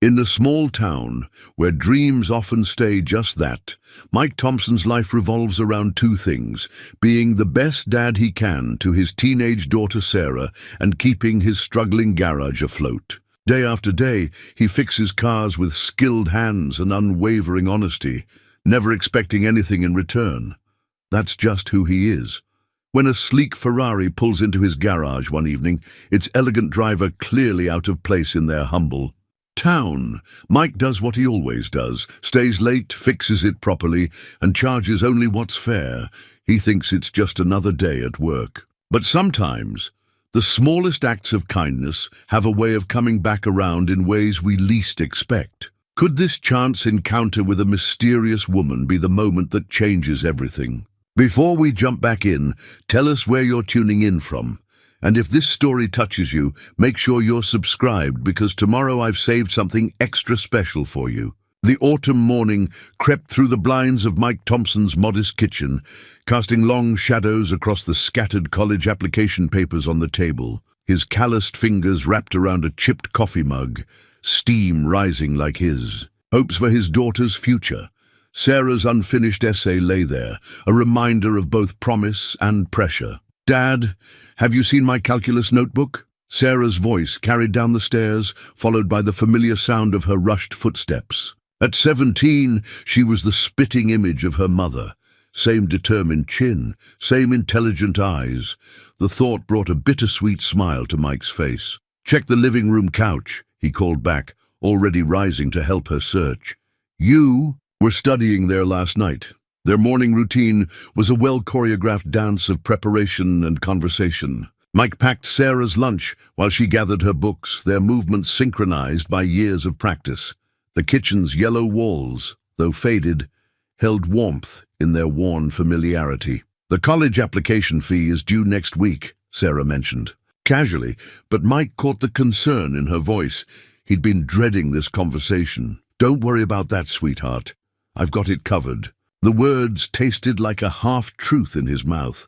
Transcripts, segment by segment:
In a small town, where dreams often stay just that, Mike Thompson's life revolves around two things: being the best dad he can to his teenage daughter Sarah and keeping his struggling garage afloat. Day after day, he fixes cars with skilled hands and unwavering honesty, never expecting anything in return. That's just who he is. When a sleek Ferrari pulls into his garage one evening, its elegant driver clearly out of place in their humble town, Mike does what he always does: stays late, fixes it properly, and charges only what's fair. He thinks it's just another day at work. But sometimes, the smallest acts of kindness have a way of coming back around in ways we least expect. Could this chance encounter with a mysterious woman be the moment that changes everything? Before we jump back in, tell us where you're tuning in from. And if this story touches you, make sure you're subscribed, because tomorrow I've saved something extra special for you. The autumn morning crept through the blinds of Mike Thompson's modest kitchen, casting long shadows across the scattered college application papers on the table. His calloused fingers wrapped around a chipped coffee mug, steam rising like his hopes for his daughter's future. Sarah's unfinished essay lay there, a reminder of both promise and pressure. "Dad, have you seen my calculus notebook?" Sarah's voice carried down the stairs, followed by the familiar sound of her rushed footsteps. At 17, she was the spitting image of her mother. Same determined chin, same intelligent eyes. The thought brought a bittersweet smile to Mike's face. "Check the living room couch," he called back, already rising to help her search. "You were studying there last night." Their morning routine was a well-choreographed dance of preparation and conversation. Mike packed Sarah's lunch while she gathered her books, their movements synchronized by years of practice. The kitchen's yellow walls, though faded, held warmth in their worn familiarity. "The college application fee is due next week," Sarah mentioned, casually, but Mike caught the concern in her voice. He'd been dreading this conversation. "Don't worry about that, sweetheart. I've got it covered." The words tasted like a half-truth in his mouth.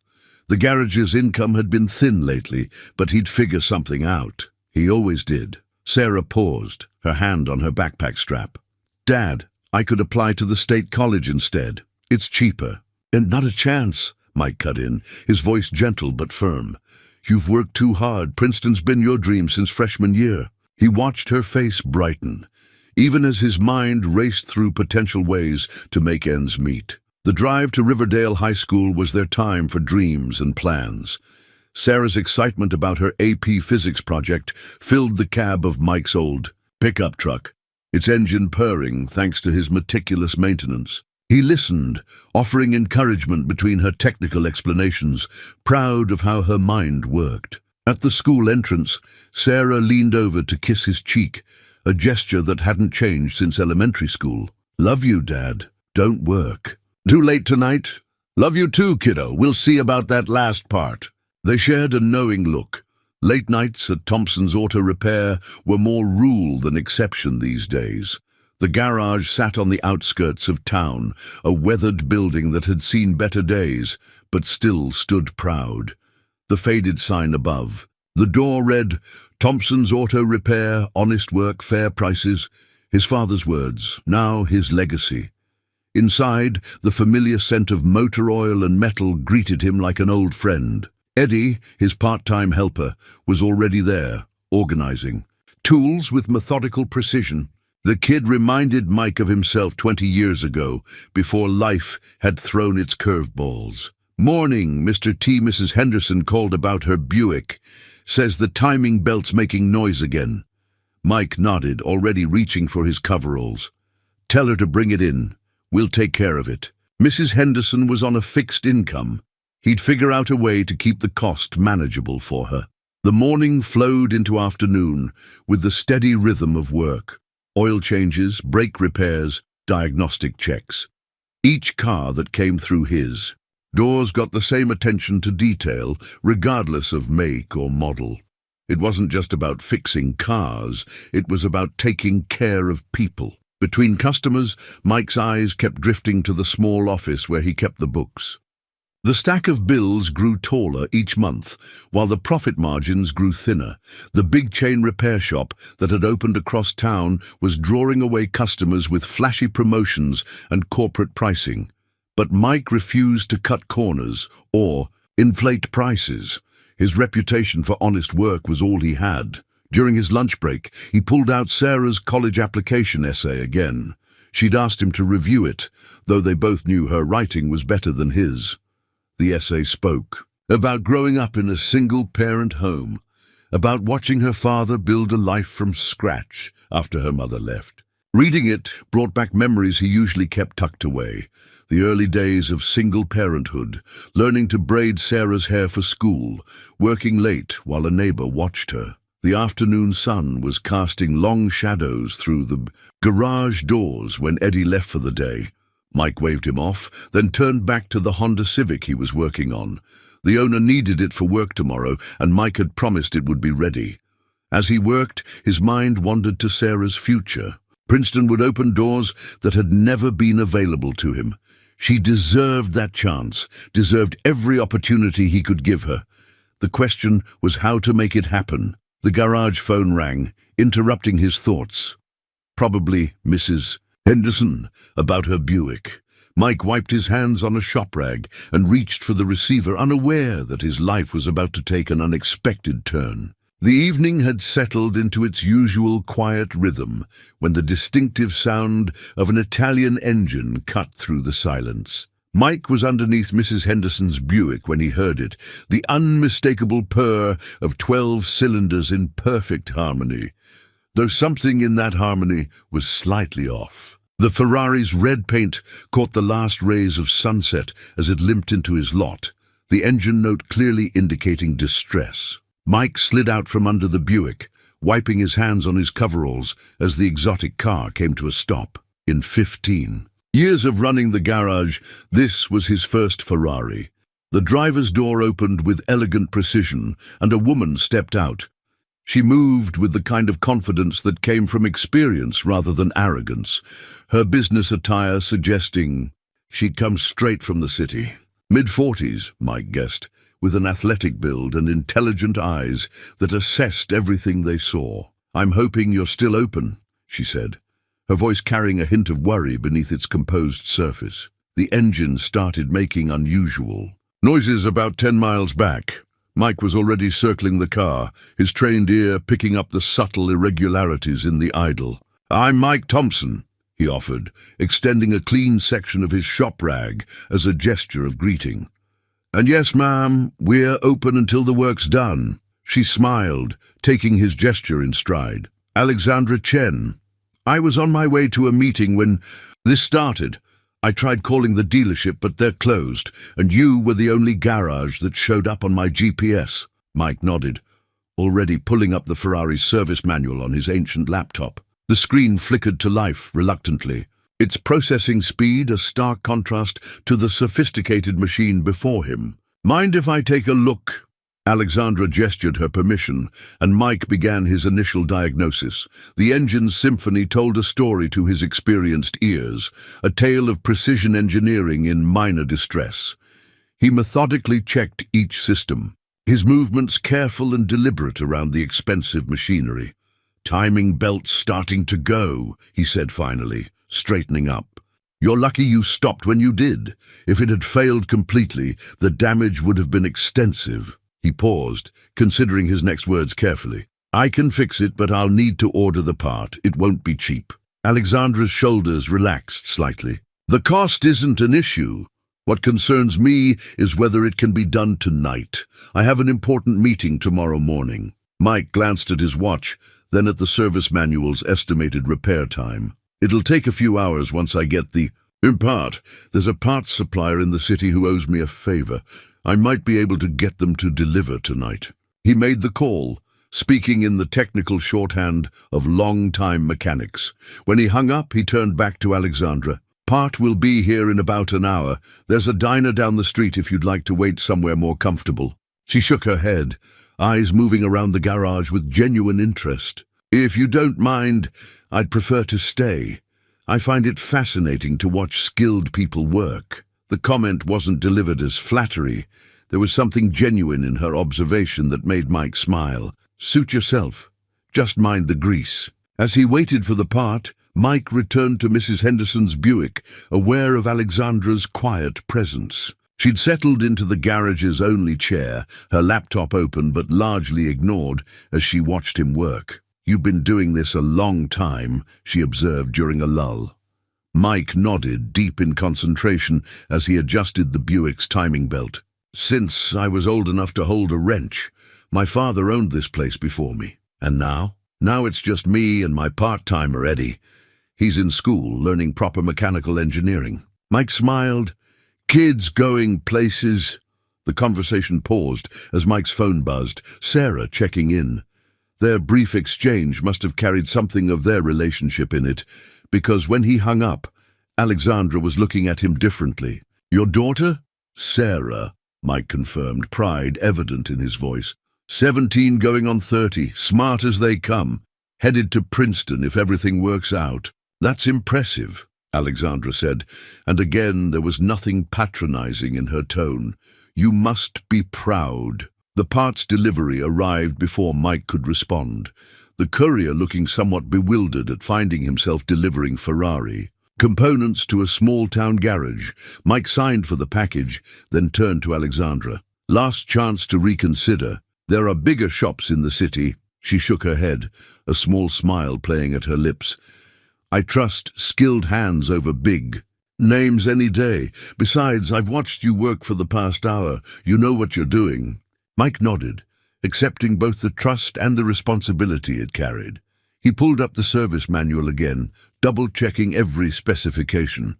The garage's income had been thin lately, but he'd figure something out. He always did. Sarah paused, her hand on her backpack strap. "Dad, I could apply to the state college instead. It's cheaper." "And not a chance," Mike cut in, his voice gentle but firm. "You've worked too hard. Princeton's been your dream since freshman year." He watched her face brighten, even as his mind raced through potential ways to make ends meet. The drive to Riverdale High School was their time for dreams and plans. Sarah's excitement about her AP Physics project filled the cab of Mike's old pickup truck, its engine purring thanks to his meticulous maintenance. He listened, offering encouragement between her technical explanations, proud of how her mind worked. At the school entrance, Sarah leaned over to kiss his cheek, a gesture that hadn't changed since elementary school. "Love you, Dad. Don't work." "Too late tonight?" "Love you too, kiddo. We'll see about that last part." They shared a knowing look. Late nights at Thompson's Auto Repair were more rule than exception these days. The garage sat on the outskirts of town, a weathered building that had seen better days, but still stood proud. The faded sign above. The door read, "Thompson's Auto Repair, honest work, fair prices." His father's words, now his legacy. Inside, the familiar scent of motor oil and metal greeted him like an old friend. Eddie, his part-time helper, was already there, organizing. Tools with methodical precision. The kid reminded Mike of himself 20 years ago, before life had thrown its curveballs. "Morning, Mr. T. Mrs. Henderson called about her Buick. Says the timing belt's making noise again." Mike nodded, already reaching for his coveralls. "Tell her to bring it in. We'll take care of it." Mrs. Henderson was on a fixed income. He'd figure out a way to keep the cost manageable for her. The morning flowed into afternoon with the steady rhythm of work. Oil changes, brake repairs, diagnostic checks. Each car that came through his doors got the same attention to detail, regardless of make or model. It wasn't just about fixing cars, it was about taking care of people. Between customers, Mike's eyes kept drifting to the small office where he kept the books. The stack of bills grew taller each month, while the profit margins grew thinner. The big chain repair shop that had opened across town was drawing away customers with flashy promotions and corporate pricing. But Mike refused to cut corners or inflate prices. His reputation for honest work was all he had. During his lunch break, he pulled out Sarah's college application essay again. She'd asked him to review it, though they both knew her writing was better than his. The essay spoke about growing up in a single-parent home, about watching her father build a life from scratch after her mother left. Reading it brought back memories he usually kept tucked away. The early days of single parenthood, learning to braid Sarah's hair for school, working late while a neighbor watched her. The afternoon sun was casting long shadows through the garage doors when Eddie left for the day. Mike waved him off, then turned back to the Honda Civic he was working on. The owner needed it for work tomorrow, and Mike had promised it would be ready. As he worked, his mind wandered to Sarah's future. Princeton would open doors that had never been available to him. She deserved that chance, deserved every opportunity he could give her. The question was how to make it happen. The garage phone rang, interrupting his thoughts. Probably Mrs. Henderson, about her Buick. Mike wiped his hands on a shop rag and reached for the receiver, unaware that his life was about to take an unexpected turn. The evening had settled into its usual quiet rhythm when the distinctive sound of an Italian engine cut through the silence. Mike was underneath Mrs. Henderson's Buick when he heard it, the unmistakable purr of 12 cylinders in perfect harmony, though something in that harmony was slightly off. The Ferrari's red paint caught the last rays of sunset as it limped into his lot, the engine note clearly indicating distress. Mike slid out from under the Buick, wiping his hands on his coveralls as the exotic car came to a stop. In 15 years of running the garage, this was his first Ferrari. The driver's door opened with elegant precision, and a woman stepped out. She moved with the kind of confidence that came from experience rather than arrogance, her business attire suggesting she'd come straight from the city. Mid-40s, Mike guessed, with an athletic build and intelligent eyes that assessed everything they saw. "I'm hoping you're still open," she said, her voice carrying a hint of worry beneath its composed surface. The engine started making unusual noises about 10 miles back. Mike was already circling the car, his trained ear picking up the subtle irregularities in the idle. "I'm Mike Thompson," he offered, extending a clean section of his shop rag as a gesture of greeting. "And yes, ma'am, we're open until the work's done." She smiled, taking his gesture in stride. "Alexandra Chen. I was on my way to a meeting when this started. I tried calling the dealership, but they're closed, and you were the only garage that showed up on my GPS." Mike nodded, already pulling up the Ferrari's service manual on his ancient laptop. The screen flickered to life reluctantly, its processing speed a stark contrast to the sophisticated machine before him. "Mind if I take a look?" Alexandra gestured her permission, and Mike began his initial diagnosis. The engine's symphony told a story to his experienced ears, a tale of precision engineering in minor distress. He methodically checked each system, his movements careful and deliberate around the expensive machinery. "Timing belt's starting to go," he said finally, straightening up. "You're lucky you stopped when you did. If it had failed completely, the damage would have been extensive." He paused, considering his next words carefully. "I can fix it, but I'll need to order the part. It won't be cheap." Alexandra's shoulders relaxed slightly. "The cost isn't an issue. What concerns me is whether it can be done tonight. I have an important meeting tomorrow morning." Mike glanced at his watch, then at the service manual's estimated repair time. "It'll take a few hours once I get In part, there's a parts supplier in the city who owes me a favor. I might be able to get them to deliver tonight." He made the call, speaking in the technical shorthand of long-time mechanics. When he hung up, he turned back to Alexandra. "Part will be here in about an hour. There's a diner down the street if you'd like to wait somewhere more comfortable." She shook her head, eyes moving around the garage with genuine interest. "If you don't mind, I'd prefer to stay. I find it fascinating to watch skilled people work." The comment wasn't delivered as flattery. There was something genuine in her observation that made Mike smile. Suit yourself. Just mind the grease. As he waited for the part, Mike returned to Mrs. Henderson's Buick, aware of Alexandra's quiet presence. She'd settled into the garage's only chair, her laptop open but largely ignored as she watched him work. "You've been doing this a long time," she observed during a lull. Mike nodded, deep in concentration, as he adjusted the Buick's timing belt. "Since I was old enough to hold a wrench. My father owned this place before me. And now? Now it's just me and my part-timer Eddie. He's in school, learning proper mechanical engineering." Mike smiled. "Kids going places." The conversation paused as Mike's phone buzzed, Sarah checking in. Their brief exchange must have carried something of their relationship in it, because when he hung up, Alexandra was looking at him differently. "Your daughter?" "Sarah," Mike confirmed, pride evident in his voice. 17 going on 30, smart as they come. Headed to Princeton if everything works out. "That's impressive," Alexandra said, and again there was nothing patronizing in her tone. "You must be proud." The parts delivery arrived before Mike could respond, the courier looking somewhat bewildered at finding himself delivering Ferrari. Components to a small-town garage. Mike signed for the package, then turned to Alexandra. "Last chance to reconsider. There are bigger shops in the city." She shook her head, a small smile playing at her lips. "I trust skilled hands over big names any day. Besides, I've watched you work for the past hour. You know what you're doing." Mike nodded, accepting both the trust and the responsibility it carried. He pulled up the service manual again, double-checking every specification.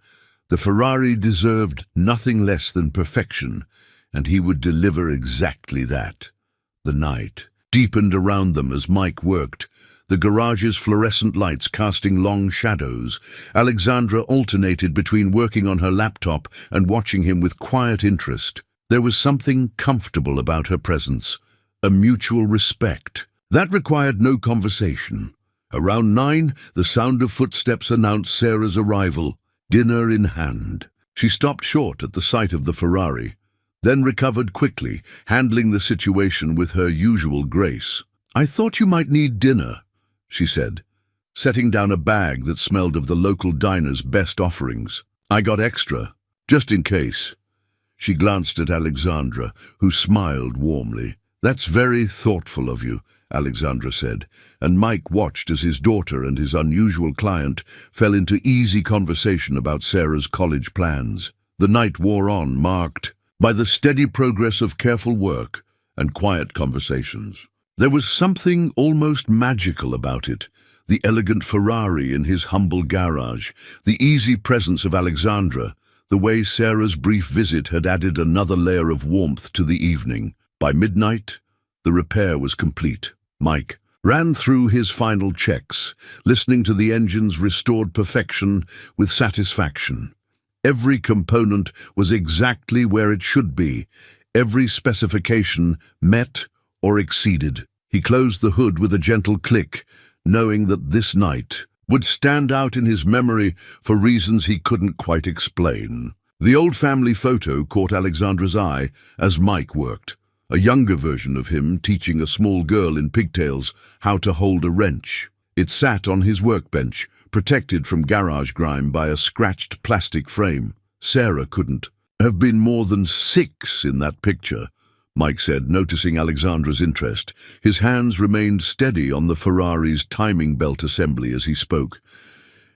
The Ferrari deserved nothing less than perfection, and he would deliver exactly that. The night deepened around them as Mike worked, the garage's fluorescent lights casting long shadows. Alexandra alternated between working on her laptop and watching him with quiet interest. There was something comfortable about her presence, a mutual respect. That required no conversation. Around 9, the sound of footsteps announced Sarah's arrival, dinner in hand. She stopped short at the sight of the Ferrari, then recovered quickly, handling the situation with her usual grace. "I thought you might need dinner," she said, setting down a bag that smelled of the local diner's best offerings. "I got extra, just in case." She glanced at Alexandra, who smiled warmly. "That's very thoughtful of you," Alexandra said, and Mike watched as his daughter and his unusual client fell into easy conversation about Sarah's college plans. The night wore on, marked by the steady progress of careful work and quiet conversations. There was something almost magical about it. The elegant Ferrari in his humble garage, the easy presence of Alexandra, the way Sarah's brief visit had added another layer of warmth to the evening. By midnight, the repair was complete. Mike ran through his final checks, listening to the engine's restored perfection with satisfaction. Every component was exactly where it should be, every specification met or exceeded. He closed the hood with a gentle click, knowing that this night would stand out in his memory for reasons he couldn't quite explain. The old family photo caught Alexandra's eye as Mike worked, a younger version of him teaching a small girl in pigtails how to hold a wrench. It sat on his workbench, protected from garage grime by a scratched plastic frame. Sarah couldn't have been more than 6 in that picture, Mike said, noticing Alexandra's interest. His hands remained steady on the Ferrari's timing belt assembly as he spoke.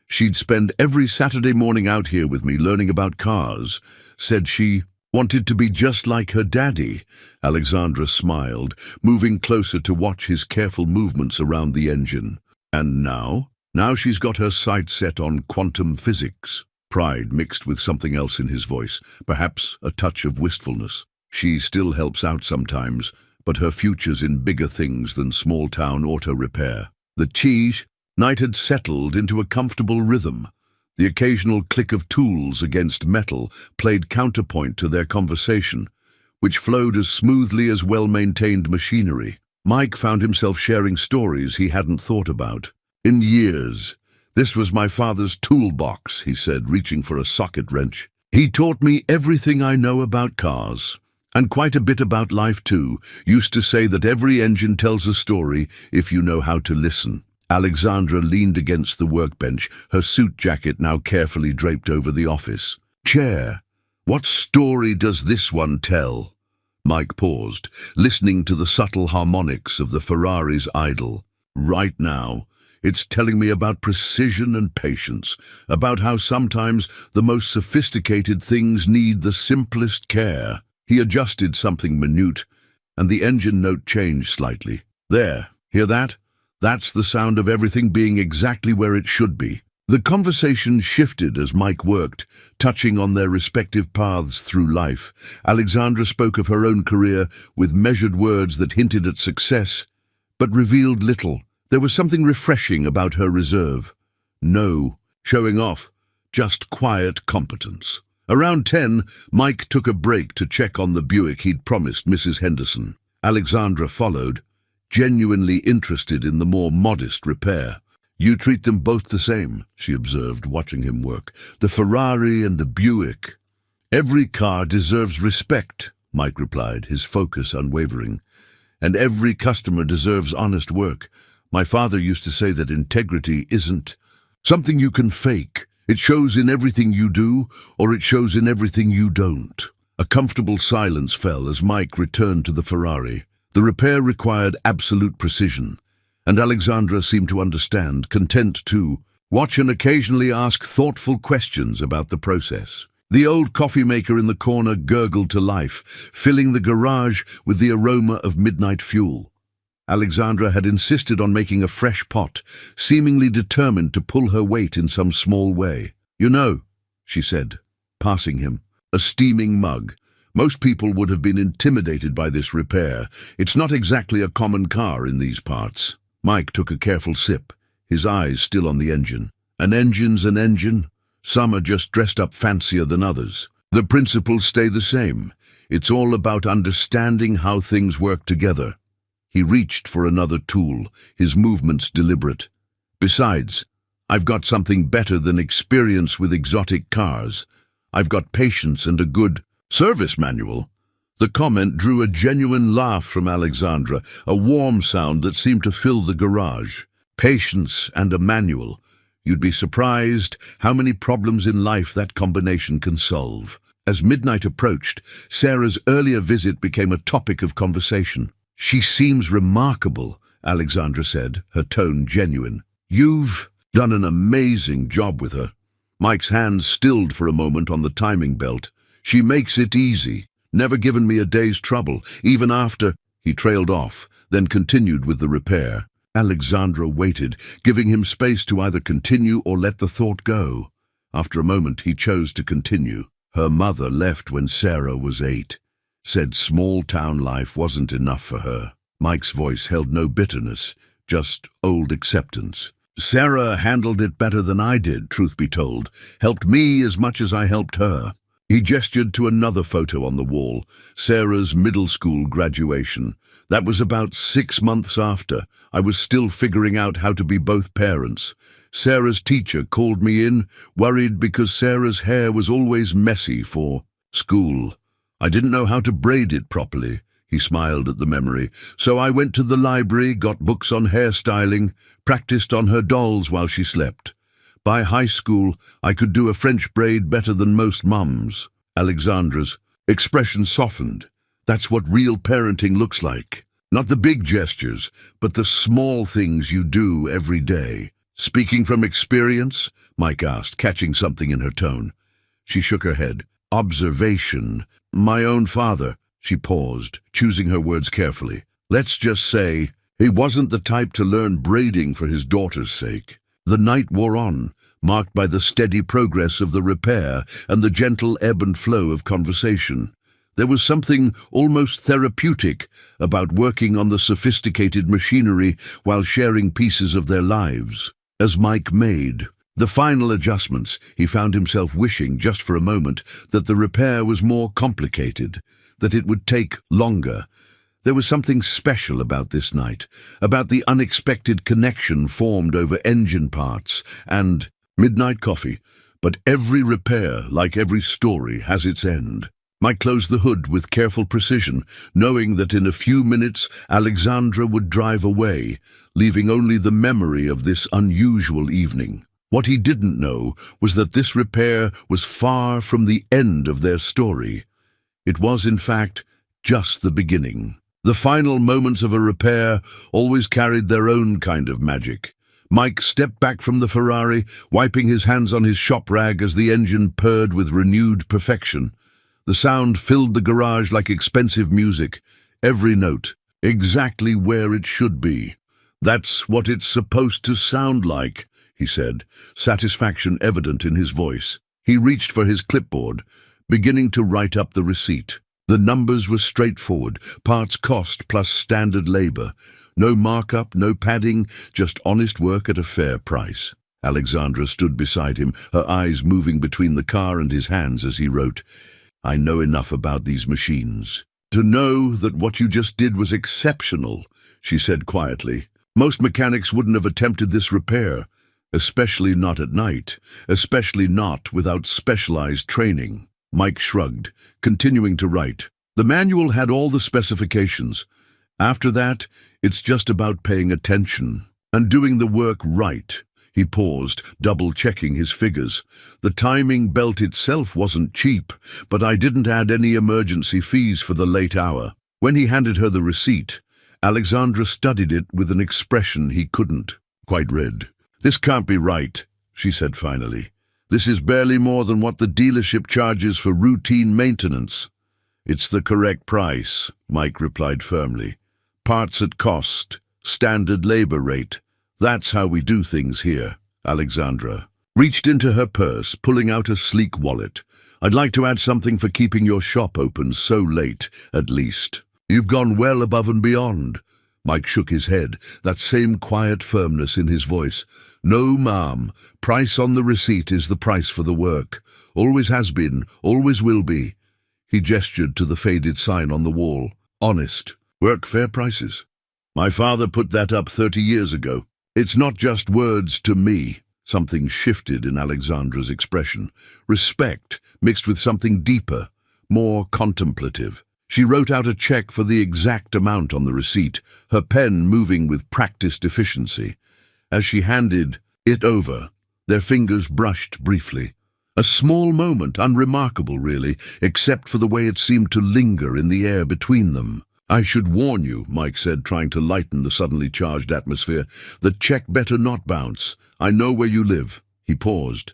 "She'd spend every Saturday morning out here with me learning about cars. Said she wanted to be just like her daddy." Alexandra smiled, moving closer to watch his careful movements around the engine. "And now? Now she's got her sights set on quantum physics." Pride mixed with something else in his voice, perhaps a touch of wistfulness. "She still helps out sometimes, but her future's in bigger things than small-town auto repair." The cheese night had settled into a comfortable rhythm. The occasional click of tools against metal played counterpoint to their conversation, which flowed as smoothly as well-maintained machinery. Mike found himself sharing stories he hadn't thought about. "In years, this was my father's toolbox," he said, reaching for a socket wrench. He taught me everything I know about cars, and quite a bit about life too. Used to say that every engine tells a story if you know how to listen. Alexandra leaned against the workbench, her suit jacket now carefully draped over the office chair. What story does this one tell? Mike paused, listening to the subtle harmonics of the Ferrari's idle. Right now, it's telling me about precision and patience, about how sometimes the most sophisticated things need the simplest care. He adjusted something minute, and the engine note changed slightly. There, hear that? That's the sound of everything being exactly where it should be. The conversation shifted as Mike worked, touching on their respective paths through life. Alexandra spoke of her own career with measured words that hinted at success, but revealed little. There was something refreshing about her reserve. No showing off, just quiet competence. Around 10, Mike took a break to check on the Buick he'd promised Mrs. Henderson. Alexandra followed, genuinely interested in the more modest repair. You treat them both the same, she observed, watching him work. The Ferrari and the Buick. Every car deserves respect, Mike replied, his focus unwavering. And every customer deserves honest work. My father used to say that integrity isn't something you can fake. It shows in everything you do, or it shows in everything you don't. A comfortable silence fell as Mike returned to the Ferrari. The repair required absolute precision, and Alexandra seemed to understand, content to watch and occasionally ask thoughtful questions about the process. The old coffee maker in the corner gurgled to life, filling the garage with the aroma of midnight fuel. Alexandra had insisted on making a fresh pot, seemingly determined to pull her weight in some small way. You know, she said, passing him a steaming mug. Most people would have been intimidated by this repair. It's not exactly a common car in these parts. Mike took a careful sip, his eyes still on the engine. An engine's an engine. Some are just dressed up fancier than others. The principles stay the same. It's all about understanding how things work together. He reached for another tool, his movements deliberate. Besides, I've got something better than experience with exotic cars. I've got patience and a good service manual. The comment drew a genuine laugh from Alexandra, a warm sound that seemed to fill the garage. Patience and a manual. You'd be surprised how many problems in life that combination can solve. As midnight approached, Sarah's earlier visit became a topic of conversation. She seems remarkable, Alexandra said, her tone genuine. You've done an amazing job with her. Mike's hands stilled for a moment on the timing belt. She makes it easy, never given me a day's trouble, even after. He trailed off, then continued with the repair. Alexandra waited, giving him space to either continue or let the thought go. After a moment, he chose to continue. Her mother left when Sarah was 8. Said small-town life wasn't enough for her. Mike's voice held no bitterness, just old acceptance. Sarah handled it better than I did, truth be told. Helped me as much as I helped her. He gestured to another photo on the wall, Sarah's middle school graduation. That was about 6 months after. I was still figuring out how to be both parents. Sarah's teacher called me in, worried because Sarah's hair was always messy for school. I didn't know how to braid it properly. He smiled at the memory. So I went to the library, got books on hairstyling, practiced on her dolls while she slept. By high school, I could do a French braid better than most mums. Alexandra's expression softened. That's what real parenting looks like. Not the big gestures, but the small things you do every day. Speaking from experience? Mike asked, catching something in her tone. She shook her head. Observation. My own father. She paused, choosing her words carefully. Let's just say, he wasn't the type to learn braiding for his daughter's sake. The night wore on, marked by the steady progress of the repair and the gentle ebb and flow of conversation. There was something almost therapeutic about working on the sophisticated machinery while sharing pieces of their lives. As Mike made the final adjustments, he found himself wishing, just for a moment, that the repair was more complicated, that it would take longer. There was something special about this night, about the unexpected connection formed over engine parts and midnight coffee. But every repair, like every story, has its end. Mike closed the hood with careful precision, knowing that in a few minutes Alexandra would drive away, leaving only the memory of this unusual evening. What he didn't know was that this repair was far from the end of their story. It was, in fact, just the beginning. The final moments of a repair always carried their own kind of magic. Mike stepped back from the Ferrari, wiping his hands on his shop rag as the engine purred with renewed perfection. The sound filled the garage like expensive music, every note, exactly where it should be. "That's what it's supposed to sound like," he said, satisfaction evident in his voice. He reached for his clipboard, beginning to write up the receipt. The numbers were straightforward, parts cost plus standard labor. No markup, no padding, just honest work at a fair price. Alexandra stood beside him, her eyes moving between the car and his hands as he wrote, "I know enough about these machines to know that what you just did was exceptional," she said quietly. "Most mechanics wouldn't have attempted this repair, especially not at night, especially not without specialized training." Mike shrugged, continuing to write. The manual had all the specifications. After that, it's just about paying attention and doing the work right. He paused, double-checking his figures. The timing belt itself wasn't cheap, but I didn't add any emergency fees for the late hour. When he handed her the receipt, Alexandra studied it with an expression he couldn't quite read. "This can't be right," she said finally. "This is barely more than what the dealership charges for routine maintenance." "It's the correct price," Mike replied firmly. "Parts at cost, standard labor rate. That's how we do things here." Alexandra reached into her purse, pulling out a sleek wallet. "I'd like to add something for keeping your shop open so late, at least." "You've gone well above and beyond." Mike shook his head, that same quiet firmness in his voice. "No, ma'am. Price on the receipt is the price for the work. Always has been, always will be." He gestured to the faded sign on the wall. "Honest. Work fair prices. My father put that up 30 years ago. It's not just words to me." Something shifted in Alexandra's expression. Respect mixed with something deeper, more contemplative. She wrote out a check for the exact amount on the receipt, her pen moving with practiced efficiency. As she handed it over, their fingers brushed briefly. A small moment, unremarkable really, except for the way it seemed to linger in the air between them. "I should warn you," Mike said, trying to lighten the suddenly charged atmosphere. "The check better not bounce. I know where you live." He paused.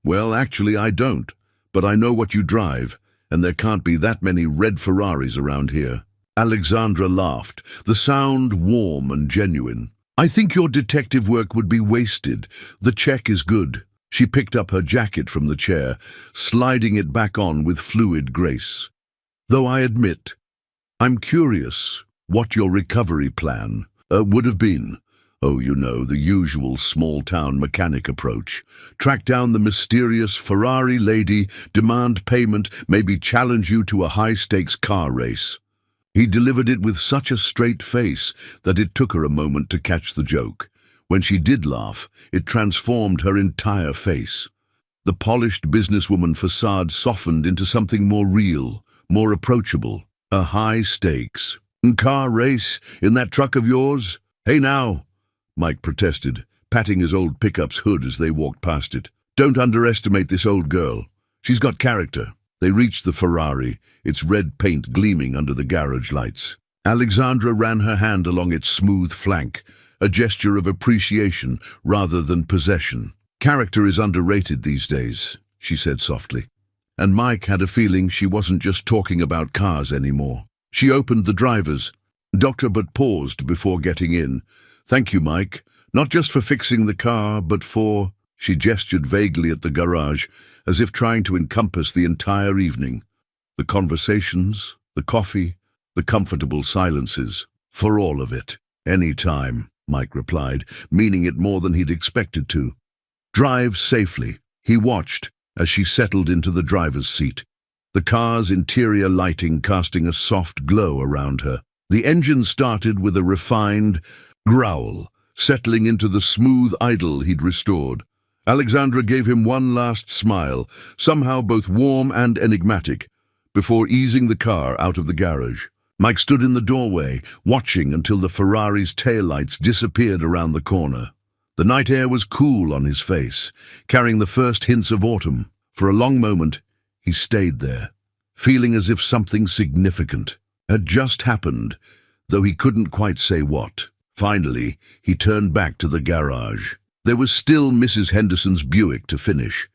"Well, actually, I don't. But I know what you drive, and there can't be that many red Ferraris around here." Alexandra laughed, the sound warm and genuine. "I think your detective work would be wasted. The check is good." She picked up her jacket from the chair, sliding it back on with fluid grace. "Though I admit, I'm curious what your recovery plan would have been." "Oh, you know, the usual small-town mechanic approach. Track down the mysterious Ferrari lady, demand payment, maybe challenge you to a high-stakes car race." He delivered it with such a straight face that it took her a moment to catch the joke. When she did laugh, it transformed her entire face. The polished businesswoman facade softened into something more real, more approachable. "A high-stakes car race in that truck of yours? Hey now," Mike protested, patting his old pickup's hood as they walked past it. "Don't underestimate this old girl. She's got character." They reached the Ferrari, its red paint gleaming under the garage lights. Alexandra ran her hand along its smooth flank, a gesture of appreciation rather than possession. "Character is underrated these days," she said softly. And Mike had a feeling she wasn't just talking about cars anymore. She opened the driver's door but paused before getting in. "Thank you, Mike. Not just for fixing the car, but for—" She gestured vaguely at the garage, as if trying to encompass the entire evening. The conversations, the coffee, the comfortable silences. "For all of it. Any time," Mike replied, meaning it more than he'd expected to. "Drive safely." He watched as she settled into the driver's seat, the car's interior lighting casting a soft glow around her. The engine started with a refined growl, settling into the smooth idle he'd restored. Alexandra gave him one last smile, somehow both warm and enigmatic, before easing the car out of the garage. Mike stood in the doorway, watching until the Ferrari's taillights disappeared around the corner. The night air was cool on his face, carrying the first hints of autumn. For a long moment, he stayed there, feeling as if something significant had just happened, though he couldn't quite say what. Finally, he turned back to the garage. There was still Mrs. Henderson's Buick to finish,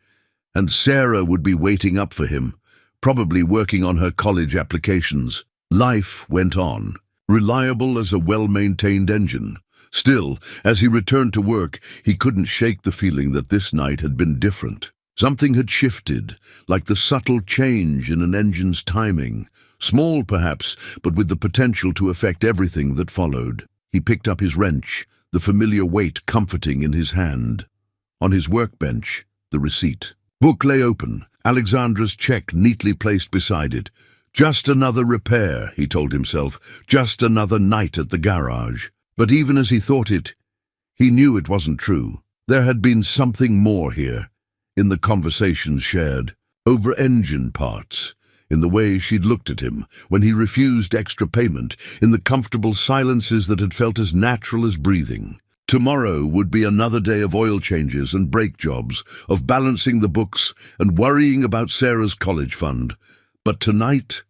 and Sarah would be waiting up for him, probably working on her college applications. Life went on, reliable as a well-maintained engine. Still, as he returned to work, he couldn't shake the feeling that this night had been different. Something had shifted, like the subtle change in an engine's timing. Small, perhaps, but with the potential to affect everything that followed. He picked up his wrench, the familiar weight comforting in his hand. On his workbench, the receipt. Book lay open, Alexandra's check neatly placed beside it. Just another repair, he told himself, just another night at the garage. But even as he thought it, he knew it wasn't true. There had been something more here, in the conversations shared, over engine parts, in the way she'd looked at him when he refused extra payment, in the comfortable silences that had felt as natural as breathing. Tomorrow would be another day of oil changes and brake jobs, of balancing the books and worrying about Sarah's college fund. But tonight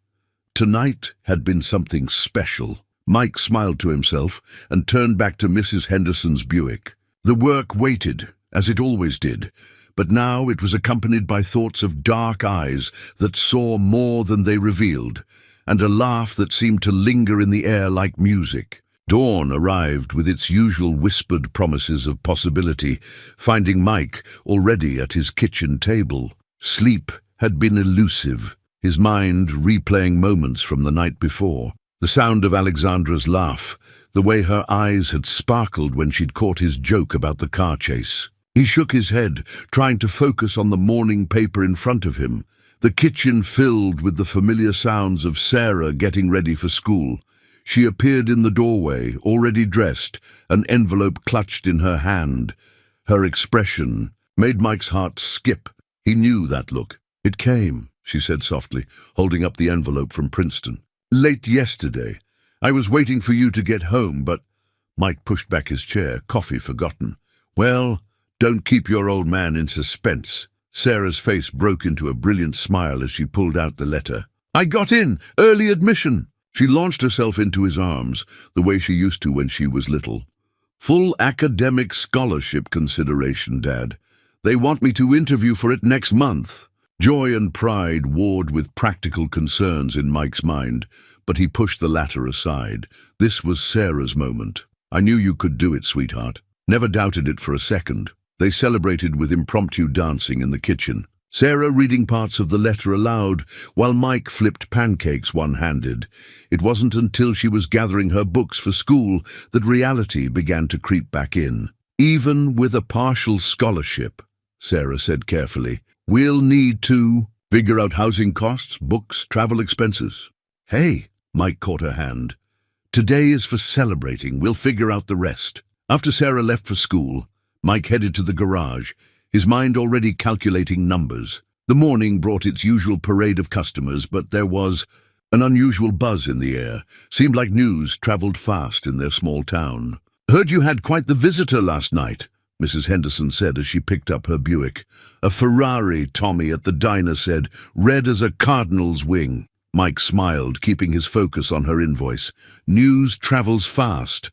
had been something special. Mike smiled to himself and turned back to Mrs. Henderson's Buick. The work waited, as it always did, but now it was accompanied by thoughts of dark eyes that saw more than they revealed, and a laugh that seemed to linger in the air like music. Dawn arrived with its usual whispered promises of possibility, finding Mike already at his kitchen table. Sleep had been elusive, his mind replaying moments from the night before. The sound of Alexandra's laugh, the way her eyes had sparkled when she'd caught his joke about the car chase. He shook his head, trying to focus on the morning paper in front of him, the kitchen filled with the familiar sounds of Sarah getting ready for school. She appeared in the doorway, already dressed, an envelope clutched in her hand. Her expression made Mike's heart skip. He knew that look. "It came," she said softly, holding up the envelope from Princeton. "Late yesterday. I was waiting for you to get home, but—" Mike pushed back his chair, coffee forgotten. "Well, don't keep your old man in suspense." Sarah's face broke into a brilliant smile as she pulled out the letter. "I got in! Early admission!" She launched herself into his arms, the way she used to when she was little. "Full academic scholarship consideration, Dad. They want me to interview for it next month." Joy and pride warred with practical concerns in Mike's mind, but he pushed the latter aside. This was Sarah's moment. "I knew you could do it, sweetheart. Never doubted it for a second." They celebrated with impromptu dancing in the kitchen, Sarah reading parts of the letter aloud, while Mike flipped pancakes one-handed. It wasn't until she was gathering her books for school that reality began to creep back in. "Even with a partial scholarship," Sarah said carefully, "we'll need to figure out housing costs, books, travel expenses." "Hey," Mike caught her hand. "Today is for celebrating. We'll figure out the rest." After Sarah left for school, Mike headed to the garage, his mind already calculating numbers. The morning brought its usual parade of customers, but there was an unusual buzz in the air. Seemed like news traveled fast in their small town. "Heard you had quite the visitor last night," Mrs. Henderson said as she picked up her Buick. "A Ferrari," Tommy at the diner said, "red as a cardinal's wing." Mike smiled, keeping his focus on her invoice. "News travels fast."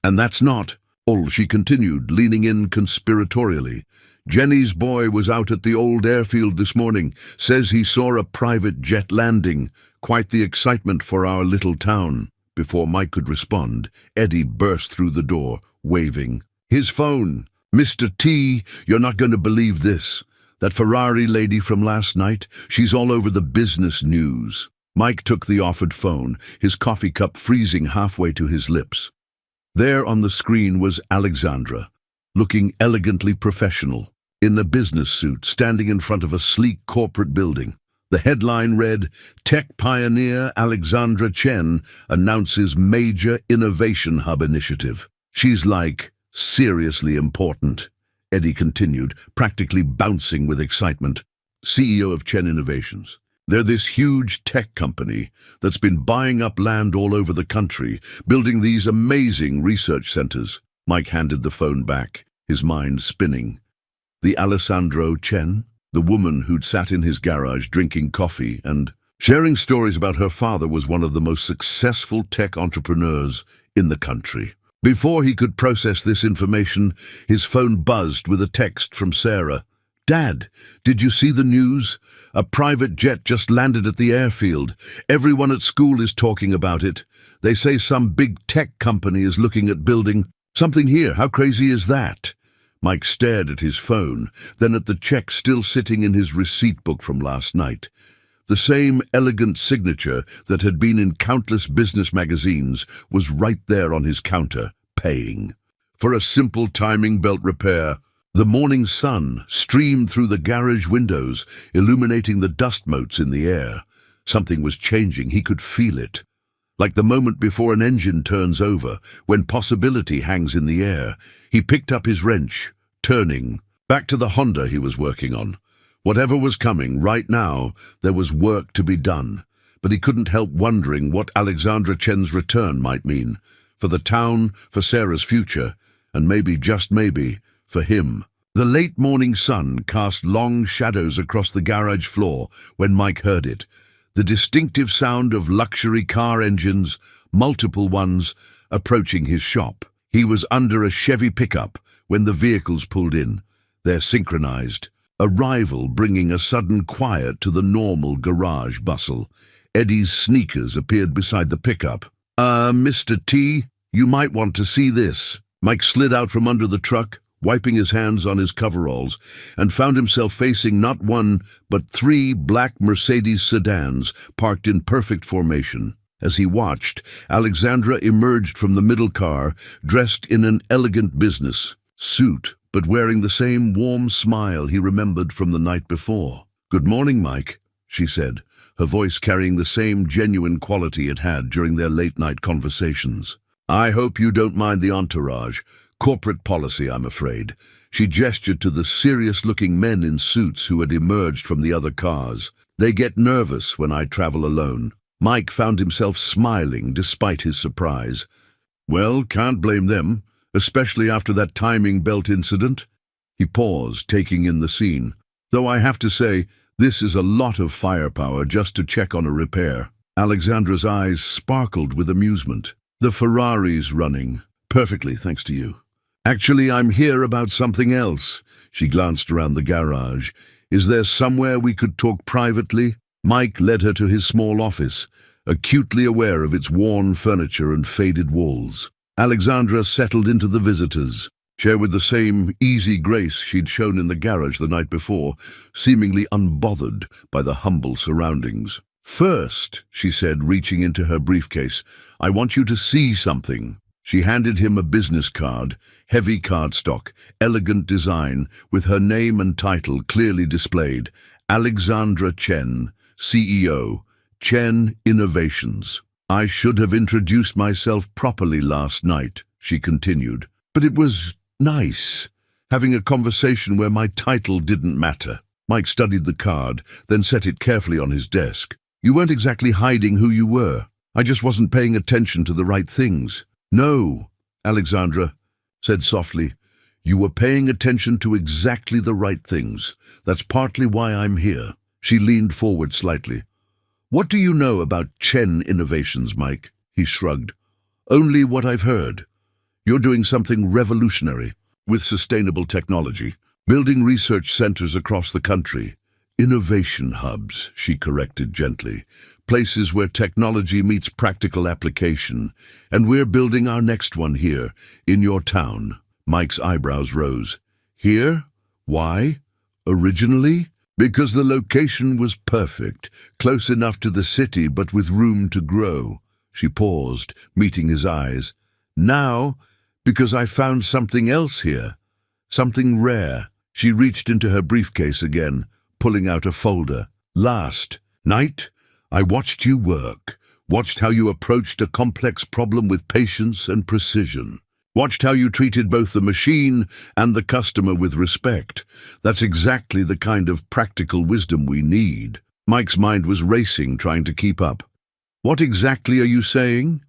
"And that's not all," she continued, leaning in conspiratorially. "Jenny's boy was out at the old airfield this morning. Says he saw a private jet landing. Quite the excitement for our little town." Before Mike could respond, Eddie burst through the door, waving his phone. "Mr. T, you're not going to believe this. That Ferrari lady from last night, she's all over the business news." Mike took the offered phone, his coffee cup freezing halfway to his lips. There on the screen was Alexandra, looking elegantly professional, in a business suit, standing in front of a sleek corporate building. The headline read, "Tech Pioneer Alexandra Chen announces major innovation hub initiative." She's like, seriously important. Eddie continued, practically bouncing with excitement. CEO of Chen Innovations. They're this huge tech company that's been buying up land all over the country, building these amazing research centers. Mike handed the phone back, his mind spinning. The Alessandro Chen, the woman who'd sat in his garage drinking coffee and sharing stories about her father, was one of the most successful tech entrepreneurs in the country. Before he could process this information, his phone buzzed with a text from Sarah. "Dad, did you see the news? A private jet just landed at the airfield. Everyone at school is talking about it. They say some big tech company is looking at building something here. How crazy is that?" Mike stared at his phone, then at the check still sitting in his receipt book from last night. The same elegant signature that had been in countless business magazines was right there on his counter, paying. For a simple timing belt repair. The morning sun streamed through the garage windows, illuminating the dust motes in the air. Something was changing, he could feel it. Like the moment before an engine turns over, when possibility hangs in the air. He picked up his wrench, turning, back to the Honda he was working on. Whatever was coming, right now, there was work to be done. But he couldn't help wondering what Alexandra Chen's return might mean. For the town, for Sarah's future, and maybe, just maybe, for him. The late morning sun cast long shadows across the garage floor when Mike heard it. The distinctive sound of luxury car engines, multiple ones, approaching his shop. He was under a Chevy pickup when the vehicles pulled in. They're synchronized. Arrival bringing a sudden quiet to the normal garage bustle. Eddie's sneakers appeared beside the pickup. Mr. T, you might want to see this." Mike slid out from under the truck, wiping his hands on his coveralls, and found himself facing not one, but 3 black Mercedes sedans parked in perfect formation. As he watched, Alexandra emerged from the middle car, dressed in an elegant business suit, but wearing the same warm smile he remembered from the night before. "Good morning, Mike," she said, her voice carrying the same genuine quality it had during their late-night conversations. "I hope you don't mind the entourage. Corporate policy, I'm afraid." She gestured to the serious-looking men in suits who had emerged from the other cars. "They get nervous when I travel alone." Mike found himself smiling despite his surprise. "Well, can't blame them, especially after that timing belt incident." He paused, taking in the scene. "Though I have to say, this is a lot of firepower just to check on a repair." Alexandra's eyes sparkled with amusement. "The Ferrari's running. Perfectly, thanks to you." "Actually, I'm here about something else." She glanced around the garage. "Is there somewhere we could talk privately?" Mike led her to his small office, acutely aware of its worn furniture and faded walls. Alexandra settled into the visitors, shared with the same easy grace she'd shown in the garage the night before, seemingly unbothered by the humble surroundings. "First," she said, reaching into her briefcase, "I want you to see something." She handed him a business card, heavy cardstock, elegant design, with her name and title clearly displayed. Alexandra Chen, CEO, Chen Innovations. "I should have introduced myself properly last night," she continued. "But it was nice, having a conversation where my title didn't matter." Mike studied the card, then set it carefully on his desk. "You weren't exactly hiding who you were. I just wasn't paying attention to the right things." "No," Alexandra said softly. "You were paying attention to exactly the right things. That's partly why I'm here." She leaned forward slightly. "What do you know about Chen Innovations, Mike?" He shrugged. "Only what I've heard. You're doing something revolutionary with sustainable technology, building research centers across the country. Innovation hubs," she corrected gently. "Places where technology meets practical application. And we're building our next one here, in your town." Mike's eyebrows rose. "Here? Why? Originally?" "Because the location was perfect, close enough to the city but with room to grow." She paused, meeting his eyes. "Now, because I found something else here. Something rare." She reached into her briefcase again, pulling out a folder. "Last night, I watched you work, watched how you approached a complex problem with patience and precision. Watched how you treated both the machine and the customer with respect. That's exactly the kind of practical wisdom we need." Mike's mind was racing, trying to keep up. "What exactly are you saying?"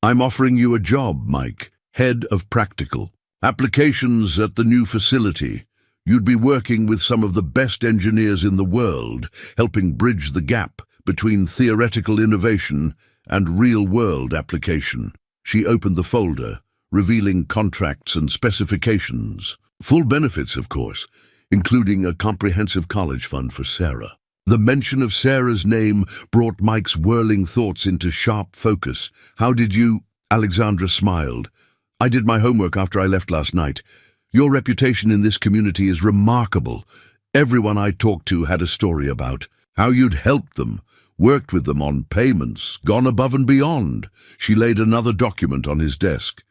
"I'm offering you a job, Mike, head of practical applications at the new facility. You'd be working with some of the best engineers in the world, helping bridge the gap between theoretical innovation and real-world application." She opened the folder, revealing contracts and specifications. Full benefits, of course, including a comprehensive college fund for Sarah. The mention of Sarah's name brought Mike's whirling thoughts into sharp focus. "How did you—" Alexandra smiled. "I did my homework after I left last night. Your reputation in this community is remarkable. Everyone I talked to had a story about how you'd helped them, worked with them on payments, gone above and beyond." She laid another document on his desk.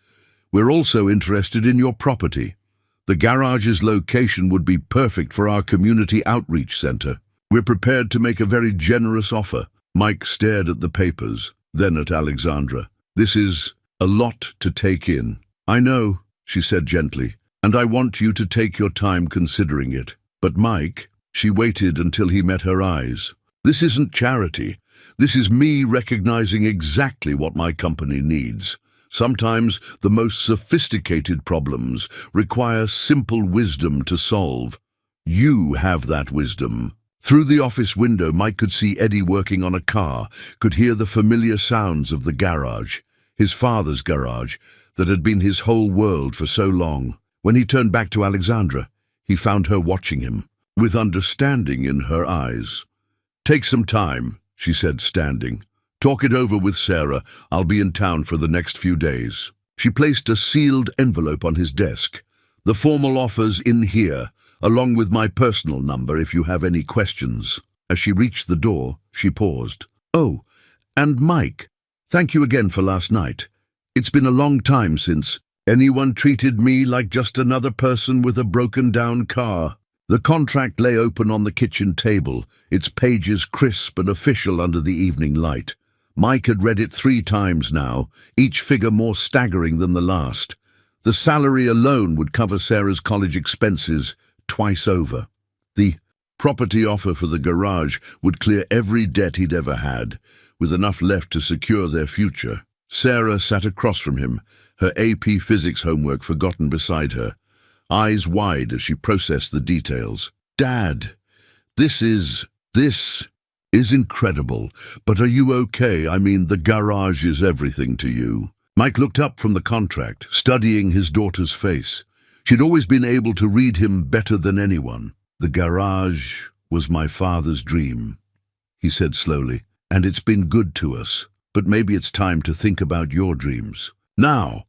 "We're also interested in your property. The garage's location would be perfect for our community outreach center. We're prepared to make a very generous offer." Mike stared at the papers, then at Alexandra. "This is a lot to take in." "I know," she said gently, "and I want you to take your time considering it. But Mike," she waited until he met her eyes, "this isn't charity. This is me recognizing exactly what my company needs. Sometimes the most sophisticated problems require simple wisdom to solve. You have that wisdom." Through the office window, Mike could see Eddie working on a car, could hear the familiar sounds of the garage, his father's garage, that had been his whole world for so long. When he turned back to Alexandra, he found her watching him, with understanding in her eyes. "Take some time," she said, standing. "Talk it over with Sarah. I'll be in town for the next few days." She placed a sealed envelope on his desk. "The formal offer's in here, along with my personal number if you have any questions." As she reached the door, she paused. "Oh, and Mike, thank you again for last night. It's been a long time since anyone treated me like just another person with a broken-down car." The contract lay open on the kitchen table, its pages crisp and official under the evening light. Mike had read it 3 times now, each figure more staggering than the last. The salary alone would cover Sarah's college expenses twice over. The property offer for the garage would clear every debt he'd ever had, with enough left to secure their future. Sarah sat across from him, her AP physics homework forgotten beside her, eyes wide as she processed the details. "Dad, this is incredible, but are you okay? I mean, the garage is everything to you." Mike looked up from the contract, studying his daughter's face. She'd always been able to read him better than anyone. "The garage was my father's dream," he said slowly, "and it's been good to us. But maybe it's time to think about your dreams now."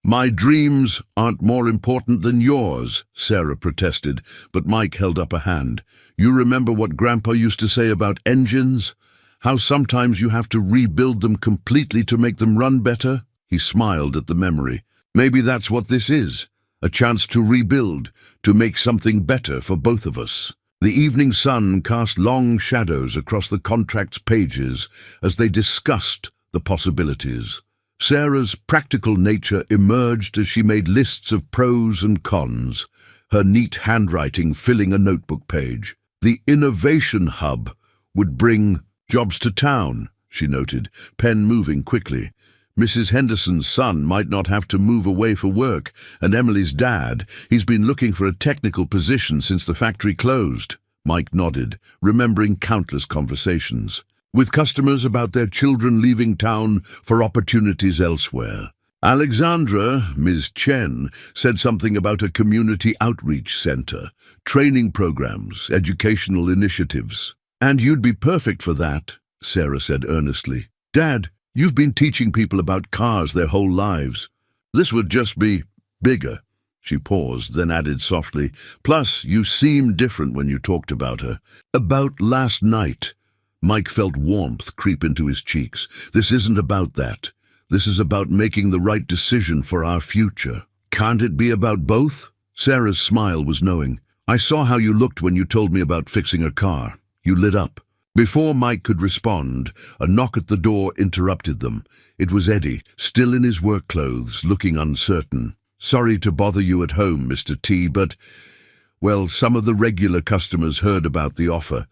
"My dreams aren't more important than yours," Sarah protested, but Mike held up a hand. "You remember what Grandpa used to say about engines? How sometimes you have to rebuild them completely to make them run better?" He smiled at the memory. "Maybe that's what this is. A chance to rebuild, to make something better for both of us." The evening sun cast long shadows across the contract's pages as they discussed the possibilities. Sarah's practical nature emerged as she made lists of pros and cons, her neat handwriting filling a notebook page. "The innovation hub would bring jobs to town," she noted, pen moving quickly. "Mrs. Henderson's son might not have to move away for work, and Emily's dad, he's been looking for a technical position since the factory closed." Mike nodded, remembering countless conversations with customers about their children leaving town for opportunities elsewhere. Alexandra, Ms. Chen, said something about a community outreach center, training programs, educational initiatives. "And you'd be perfect for that," Sarah said earnestly. "Dad, you've been teaching people about cars their whole lives. This would just be bigger." She paused, then added softly, "Plus, you seemed different when you talked about her." "About last night." Mike felt warmth creep into his cheeks. "This isn't about that. This is about making the right decision for our future." "Can't it be about both?" Sarah's smile was knowing. "I saw how you looked when you told me about fixing a car. You lit up. Before Mike could respond, a knock at the door interrupted them. It was Eddie, still in his work clothes, looking uncertain. "Sorry to bother you at home, Mr. T, but, well, some of the regular customers heard about the offer.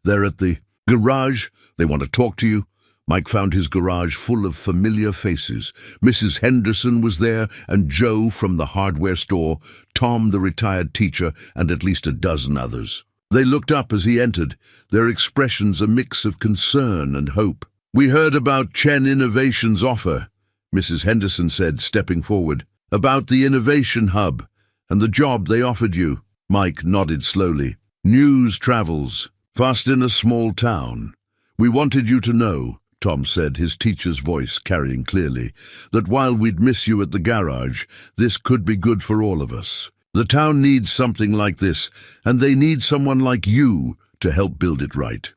They're at the garage. They want to talk to you." Mike found his garage full of familiar faces. Mrs. Henderson was there, and Joe from the hardware store, Tom the retired teacher, and at least a dozen others. They looked up as he entered, their expressions a mix of concern and hope. "We heard about Chen Innovation's offer," Mrs. Henderson said, stepping forward. "About the Innovation Hub and the job they offered you." Mike nodded slowly. "News travels fast in a small town. We wanted you to know," Tom said, his teacher's voice carrying clearly, "that while we'd miss you at the garage, this could be good for all of us. The town needs something like this, and they need someone like you to help build it right."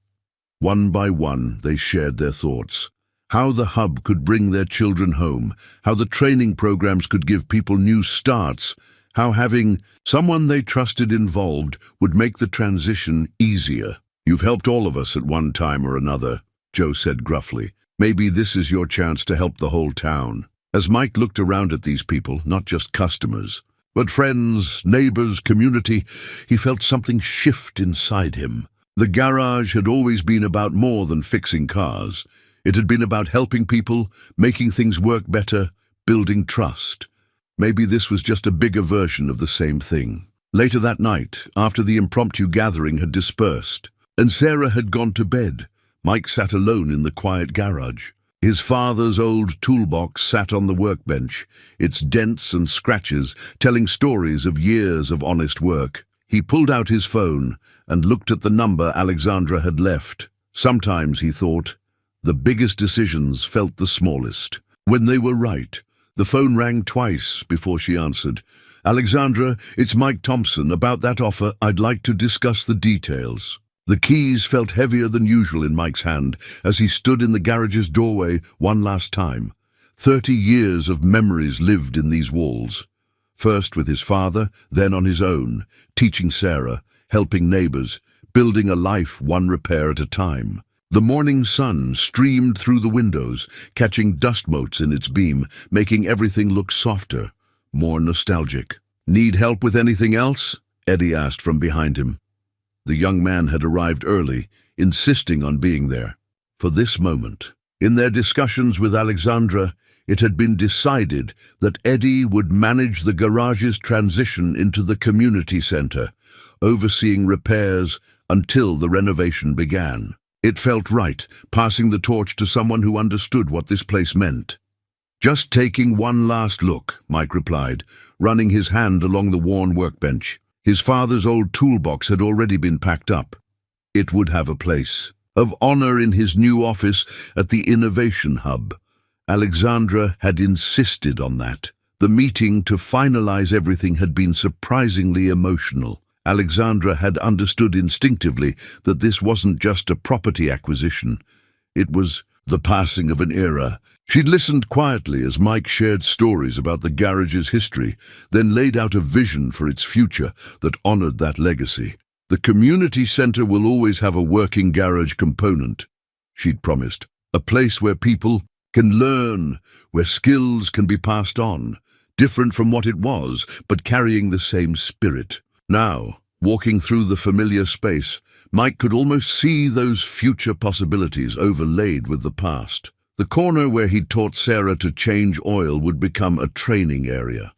One by one, they shared their thoughts. How the hub could bring their children home, how the training programs could give people new starts, how having someone they trusted involved would make the transition easier. "You've helped all of us at one time or another," Joe said gruffly. "Maybe this is your chance to help the whole town." As Mike looked around at these people, not just customers, but friends, neighbors, community, he felt something shift inside him. The garage had always been about more than fixing cars. It had been about helping people, making things work better, building trust. Maybe this was just a bigger version of the same thing. Later that night, after the impromptu gathering had dispersed, and Sarah had gone to bed, Mike sat alone in the quiet garage. His father's old toolbox sat on the workbench, its dents and scratches telling stories of years of honest work. He pulled out his phone and looked at the number Alexandra had left. Sometimes, he thought, the biggest decisions felt the smallest. When they were right, the phone rang twice before she answered. "Alexandra, it's Mike Thompson. About that offer, I'd like to discuss the details." The keys felt heavier than usual in Mike's hand as he stood in the garage's doorway one last time. 30 years of memories lived in these walls. First with his father, then on his own, teaching Sarah, helping neighbors, building a life one repair at a time. The morning sun streamed through the windows, catching dust motes in its beam, making everything look softer, more nostalgic. "Need help with anything else?" Eddie asked from behind him. The young man had arrived early, insisting on being there for this moment. In their discussions with Alexandra, it had been decided that Eddie would manage the garage's transition into the community center, overseeing repairs until the renovation began. It felt right, passing the torch to someone who understood what this place meant. "Just taking one last look," Mike replied, running his hand along the worn workbench. His father's old toolbox had already been packed up. It would have a place of honor in his new office at the Innovation Hub. Alexandra had insisted on that. The meeting to finalize everything had been surprisingly emotional. Alexandra had understood instinctively that this wasn't just a property acquisition. It was the passing of an era. She'd listened quietly as Mike shared stories about the garage's history, then laid out a vision for its future that honored that legacy. "The community center will always have a working garage component," she'd promised. "A place where people can learn, where skills can be passed on, different from what it was, but carrying the same spirit." Now, walking through the familiar space, Mike could almost see those future possibilities overlaid with the past. The corner where he'd taught Sarah to change oil would become a training area.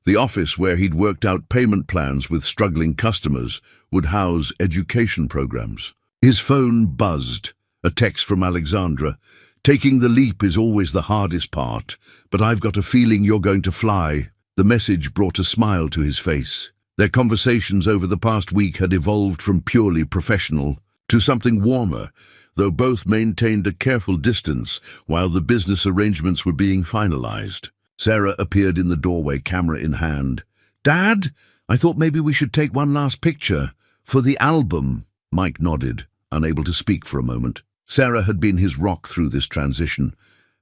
The office where he'd worked out payment plans with struggling customers would house education programs. His phone buzzed, a text from Alexandra. "Taking the leap is always the hardest part, but I've got a feeling you're going to fly." The message brought a smile to his face. Their conversations over the past week had evolved from purely professional to something warmer, though both maintained a careful distance while the business arrangements were being finalized. Sarah appeared in the doorway, camera in hand. "Dad, I thought maybe we should take one last picture for the album." Mike nodded, unable to speak for a moment. Sarah had been his rock through this transition,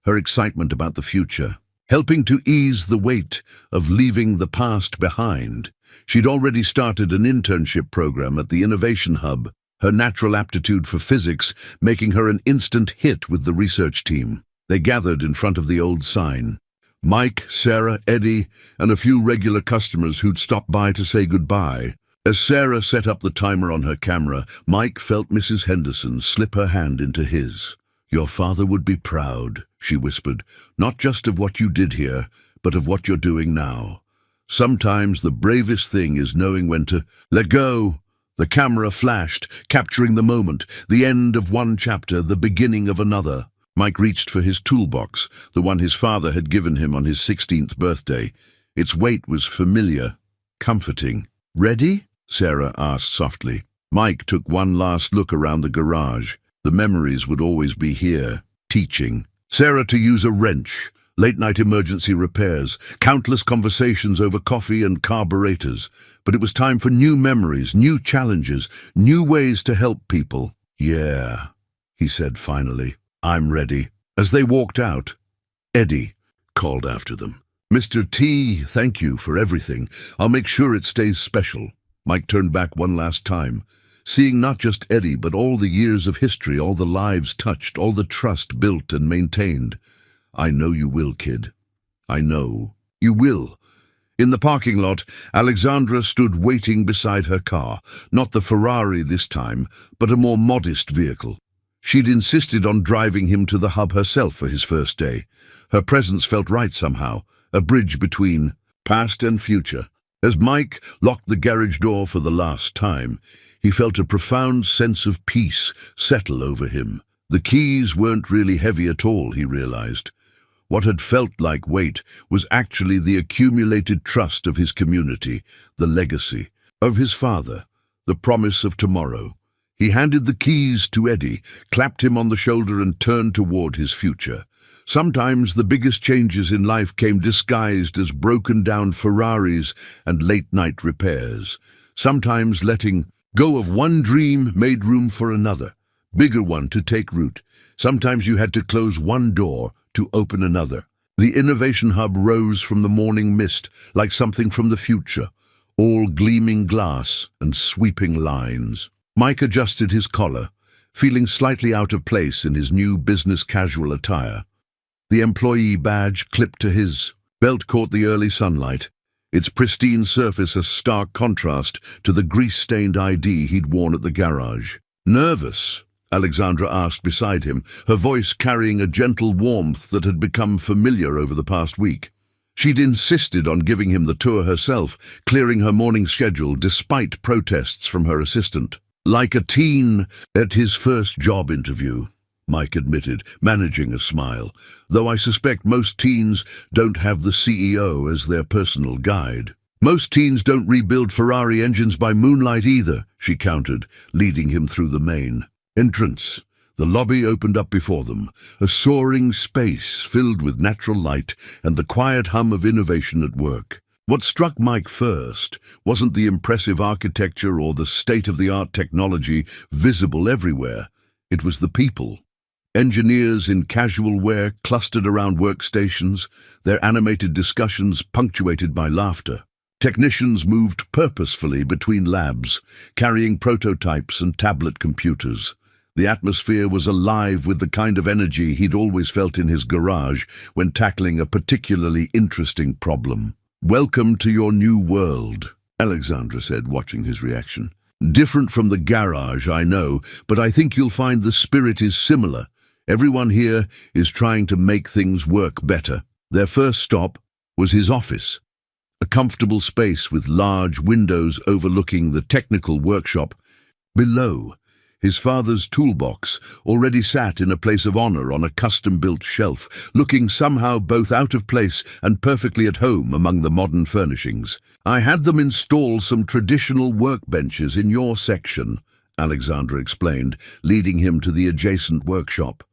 her excitement about the future, helping to ease the weight of leaving the past behind. She'd already started an internship program at the Innovation Hub, her natural aptitude for physics making her an instant hit with the research team. They gathered in front of the old sign. Mike, Sarah, Eddie, and a few regular customers who'd stopped by to say goodbye. As Sarah set up the timer on her camera, Mike felt Mrs. Henderson slip her hand into his. "Your father would be proud," she whispered, "not just of what you did here, but of what you're doing now. Sometimes the bravest thing is knowing when to let go." The camera flashed, capturing the moment, the end of one chapter, the beginning of another. Mike reached for his toolbox, the one his father had given him on his 16th birthday. Its weight was familiar, comforting. "Ready?" Sarah asked softly. Mike took one last look around the garage. The memories would always be here, teaching. Sarah to use a wrench, late-night emergency repairs, countless conversations over coffee and carburetors. But it was time for new memories, new challenges, new ways to help people. "Yeah," he said finally. "I'm ready." As they walked out, Eddie called after them. "Mr. T, thank you for everything. I'll make sure it stays special." Mike turned back one last time, seeing not just Eddie, but all the years of history, all the lives touched, all the trust built and maintained. "I know you will, kid. I know you will." In the parking lot, Alexandra stood waiting beside her car, not the Ferrari this time, but a more modest vehicle. She'd insisted on driving him to the hub herself for his first day. Her presence felt right somehow, a bridge between past and future. As Mike locked the garage door for the last time, he felt a profound sense of peace settle over him. The keys weren't really heavy at all, he realized. What had felt like weight was actually the accumulated trust of his community, the legacy of his father, the promise of tomorrow. He handed the keys to Eddie, clapped him on the shoulder and turned toward his future. Sometimes the biggest changes in life came disguised as broken-down Ferraris and late-night repairs. Sometimes letting go of one dream made room for another, bigger one to take root. Sometimes you had to close one door to open another. The Innovation Hub rose from the morning mist like something from the future, all gleaming glass and sweeping lines. Mike adjusted his collar, feeling slightly out of place in his new business-casual attire. The employee badge clipped to his belt caught the early sunlight, its pristine surface a stark contrast to the grease-stained ID he'd worn at the garage. "Nervous?" Alexandra asked beside him, her voice carrying a gentle warmth that had become familiar over the past week. She'd insisted on giving him the tour herself, clearing her morning schedule despite protests from her assistant. "Like a teen at his first job interview," Mike admitted, managing a smile, "though I suspect most teens don't have the CEO as their personal guide." "Most teens don't rebuild Ferrari engines by moonlight either," she countered, leading him through the main entrance. The lobby opened up before them, a soaring space filled with natural light and the quiet hum of innovation at work. What struck Mike first wasn't the impressive architecture or the state-of-the-art technology visible everywhere. It was the people. Engineers in casual wear clustered around workstations, their animated discussions punctuated by laughter. Technicians moved purposefully between labs, carrying prototypes and tablet computers. The atmosphere was alive with the kind of energy he'd always felt in his garage when tackling a particularly interesting problem. "Welcome to your new world," Alexandra said, watching his reaction. "Different from the garage, I know, but I think you'll find the spirit is similar. Everyone here is trying to make things work better." Their first stop was his office, a comfortable space with large windows overlooking the technical workshop. Below, his father's toolbox already sat in a place of honor on a custom-built shelf, looking somehow both out of place and perfectly at home among the modern furnishings. "I had them install some traditional workbenches in your section," Alexandra explained, leading him to the adjacent workshop.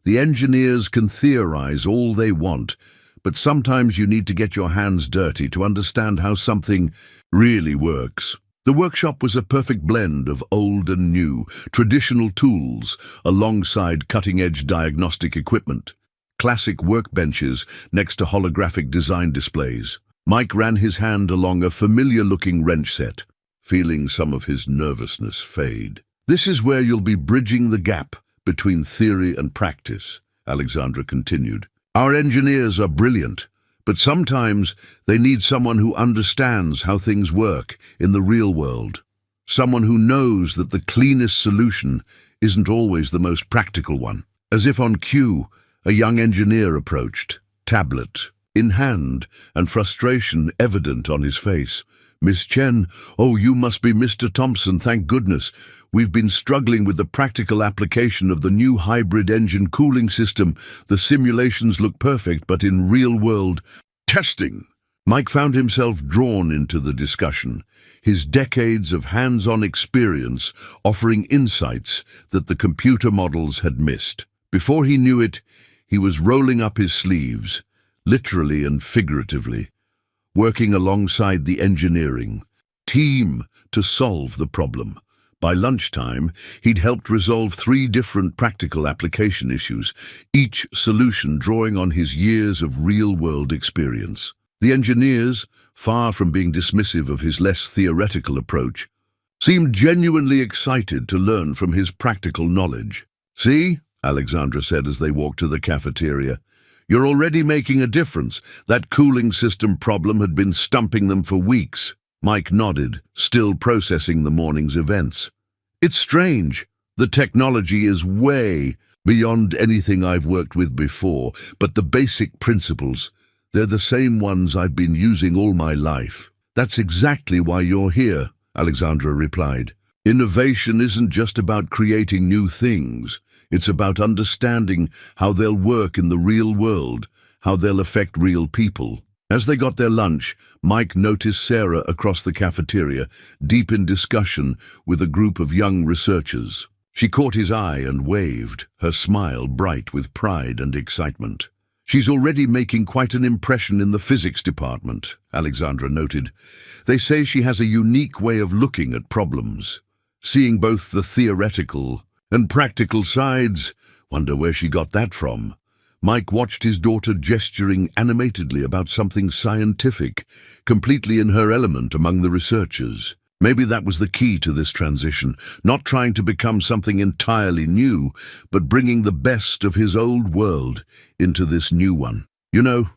"The engineers can theorize all they want, but sometimes you need to get your hands dirty to understand how something really works." The workshop was a perfect blend of old and new, traditional tools alongside cutting-edge diagnostic equipment. Classic workbenches next to holographic design displays. Mike ran his hand along a familiar-looking wrench set, feeling some of his nervousness fade. This is where you'll be bridging the gap between theory and practice, Alexandra continued. Our engineers are brilliant, but sometimes they need someone who understands how things work in the real world. Someone who knows that the cleanest solution isn't always the most practical one. As if on cue, a young engineer approached, tablet in hand and frustration evident on his face. Miss Chen, oh, you must be Mr. Thompson, thank goodness. We've been struggling with the practical application of the new hybrid engine cooling system. The simulations look perfect, but in real-world testing. Mike found himself drawn into the discussion, his decades of hands-on experience offering insights that the computer models had missed. Before he knew it, he was rolling up his sleeves, literally and figuratively, working alongside the engineering team to solve the problem. By lunchtime, he'd helped resolve 3 different practical application issues, each solution drawing on his years of real-world experience. The engineers, far from being dismissive of his less theoretical approach, seemed genuinely excited to learn from his practical knowledge. See, Alexandra said as they walked to the cafeteria, you're already making a difference. That cooling system problem had been stumping them for weeks. Mike nodded, still processing the morning's events. It's strange. The technology is way beyond anything I've worked with before, but the basic principles, they're the same ones I've been using all my life. That's exactly why you're here, Alexandra replied. Innovation isn't just about creating new things. It's about understanding how they'll work in the real world, how they'll affect real people. As they got their lunch, Mike noticed Sarah across the cafeteria, deep in discussion with a group of young researchers. She caught his eye and waved, her smile bright with pride and excitement. She's already making quite an impression in the physics department, Alexandra noted. They say she has a unique way of looking at problems, seeing both the theoretical and practical sides. Wonder where she got that from. Mike watched his daughter gesturing animatedly about something scientific, completely in her element among the researchers. Maybe that was the key to this transition, not trying to become something entirely new, but bringing the best of his old world into this new one. You know,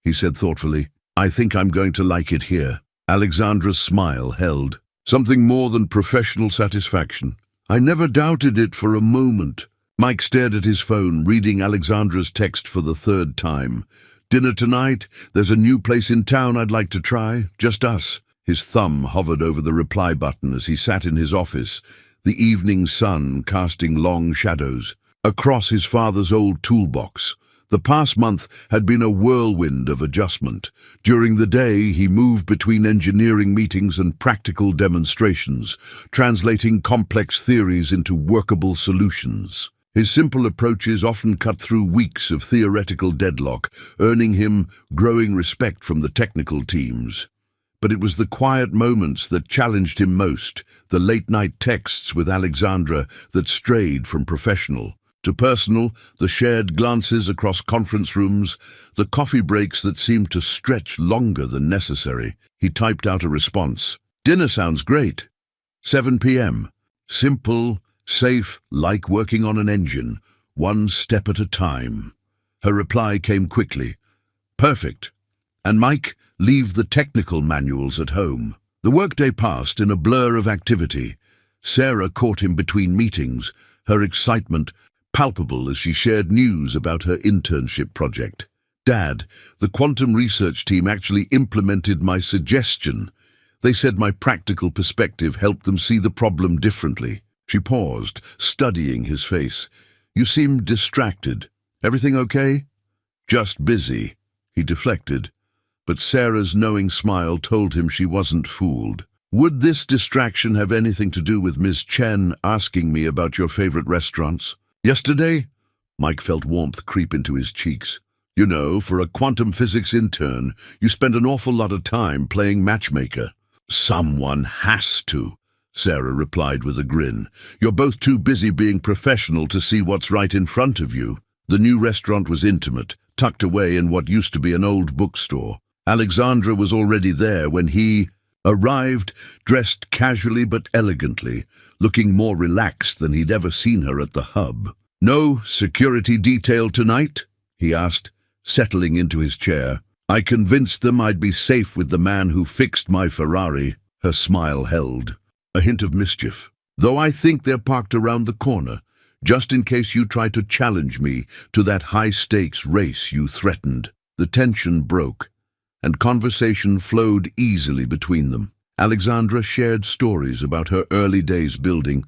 he said thoughtfully, I think I'm going to like it here. Alexandra's smile held something more than professional satisfaction. I never doubted it for a moment. Mike stared at his phone, reading Alexandra's text for the 3rd time. Dinner tonight? There's a new place in town I'd like to try. Just us. His thumb hovered over the reply button as he sat in his office, the evening sun casting long shadows across his father's old toolbox. The past month had been a whirlwind of adjustment. During the day, he moved between engineering meetings and practical demonstrations, translating complex theories into workable solutions. His simple approaches often cut through weeks of theoretical deadlock, earning him growing respect from the technical teams. But it was the quiet moments that challenged him most, the late-night texts with Alexandra that strayed from professional to personal, the shared glances across conference rooms, the coffee breaks that seemed to stretch longer than necessary. He typed out a response. Dinner sounds great. 7 p.m. Simple, safe, like working on an engine, one step at a time. Her reply came quickly. Perfect. And Mike, leave the technical manuals at home. The workday passed in a blur of activity. Sarah caught him between meetings, her excitement palpable as she shared news about her internship project. Dad, the quantum research team actually implemented my suggestion. They said my practical perspective helped them see the problem differently. She paused, studying his face. You seem distracted. Everything okay? Just busy. He deflected, but Sarah's knowing smile told him she wasn't fooled. Would this distraction have anything to do with Ms. Chen asking me about your favorite restaurants? Yesterday? Mike felt warmth creep into his cheeks. You know, for a quantum physics intern, you spend an awful lot of time playing matchmaker. Someone has to, Sarah replied with a grin. You're both too busy being professional to see what's right in front of you. The new restaurant was intimate, tucked away in what used to be an old bookstore. Alexandra was already there when he... arrived, dressed casually but elegantly, looking more relaxed than he'd ever seen her at the hub. "No security detail tonight?" he asked, settling into his chair. "I convinced them I'd be safe with the man who fixed my Ferrari." Her smile held, a hint of mischief. "Though I think they're parked around the corner, just in case you try to challenge me to that high-stakes race you threatened." The tension broke, and conversation flowed easily between them. Alexandra shared stories about her early days building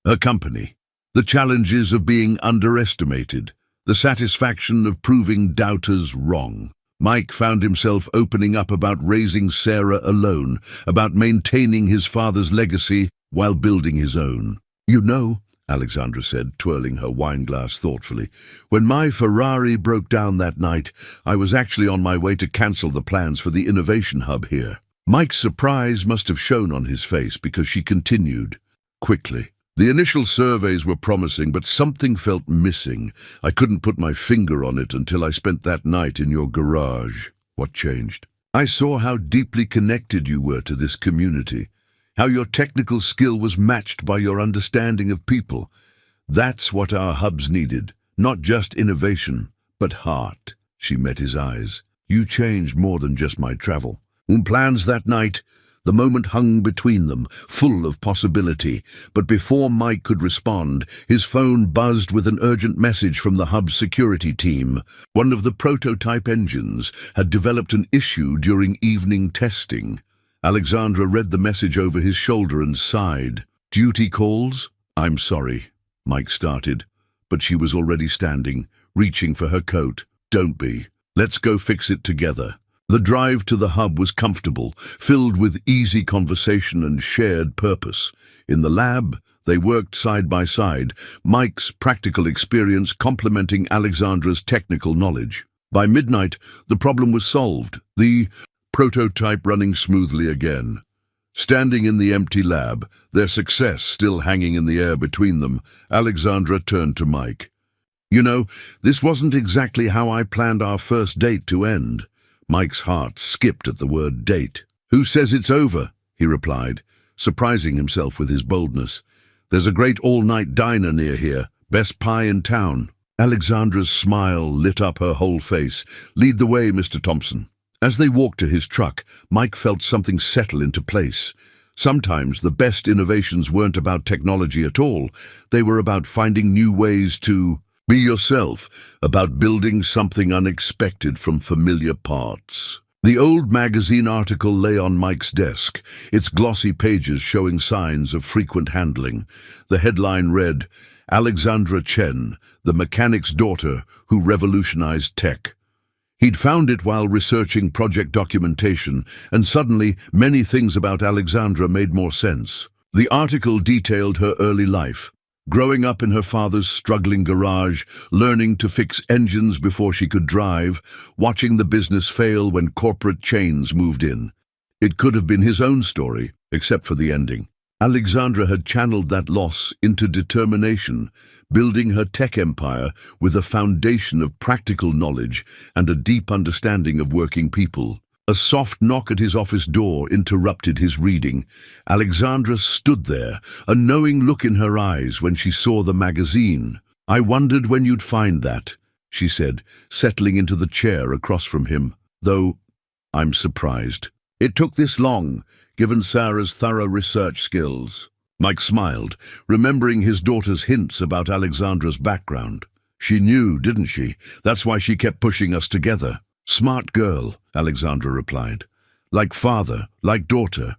her company, the challenges of being underestimated, the satisfaction of proving doubters wrong. Mike found himself opening up about raising Sarah alone, about maintaining his father's legacy while building his own. "You know," Alexandra said, twirling her wineglass thoughtfully, "when my Ferrari broke down that night, I was actually on my way to cancel the plans for the innovation hub here." Mike's surprise must have shown on his face because she continued quickly. "The initial surveys were promising, but something felt missing. I couldn't put my finger on it until I spent that night in your garage." "What changed?" "I saw how deeply connected you were to this community, how your technical skill was matched by your understanding of people. That's what our hubs needed, not just innovation, but heart." She met his eyes. "You changed more than just my travel." Plans that night. The moment hung between them, full of possibility, but before Mike could respond, his phone buzzed with an urgent message from the hub's security team. One of the prototype engines had developed an issue during evening testing. Alexandra read the message over his shoulder and sighed. "Duty calls?" "I'm sorry," Mike started, but she was already standing, reaching for her coat. "Don't be. Let's go fix it together." The drive to the hub was comfortable, filled with easy conversation and shared purpose. In the lab, they worked side by side, Mike's practical experience complementing Alexandra's technical knowledge. By midnight, the problem was solved, the prototype running smoothly again. Standing in the empty lab, their success still hanging in the air between them, Alexandra turned to Mike. "You know, this wasn't exactly how I planned our first date to end." Mike's heart skipped at the word date. "Who says it's over?" he replied, surprising himself with his boldness. "There's a great all-night diner near here, best pie in town." Alexandra's smile lit up her whole face. "Lead the way, Mr. Thompson." As they walked to his truck, Mike felt something settle into place. Sometimes the best innovations weren't about technology at all. They were about finding new ways to be yourself, about building something unexpected from familiar parts. The old magazine article lay on Mike's desk, its glossy pages showing signs of frequent handling. The headline read, "Alexandra Chen, the mechanic's daughter who revolutionized tech." He'd found it while researching project documentation, and suddenly many things about Alexandra made more sense. The article detailed her early life, growing up in her father's struggling garage, learning to fix engines before she could drive, watching the business fail when corporate chains moved in. It could have been his own story, except for the ending. Alexandra had channeled that loss into determination, building her tech empire with a foundation of practical knowledge and a deep understanding of working people. A soft knock at his office door interrupted his reading. Alexandra stood there, a knowing look in her eyes when she saw the magazine. "I wondered when you'd find that," she said, settling into the chair across from him, "though I'm surprised. It took this long, given Sarah's thorough research skills." Mike smiled, remembering his daughter's hints about Alexandra's background. "She knew, didn't she? That's why she kept pushing us together." "Smart girl," Alexandra replied. "Like father, like daughter.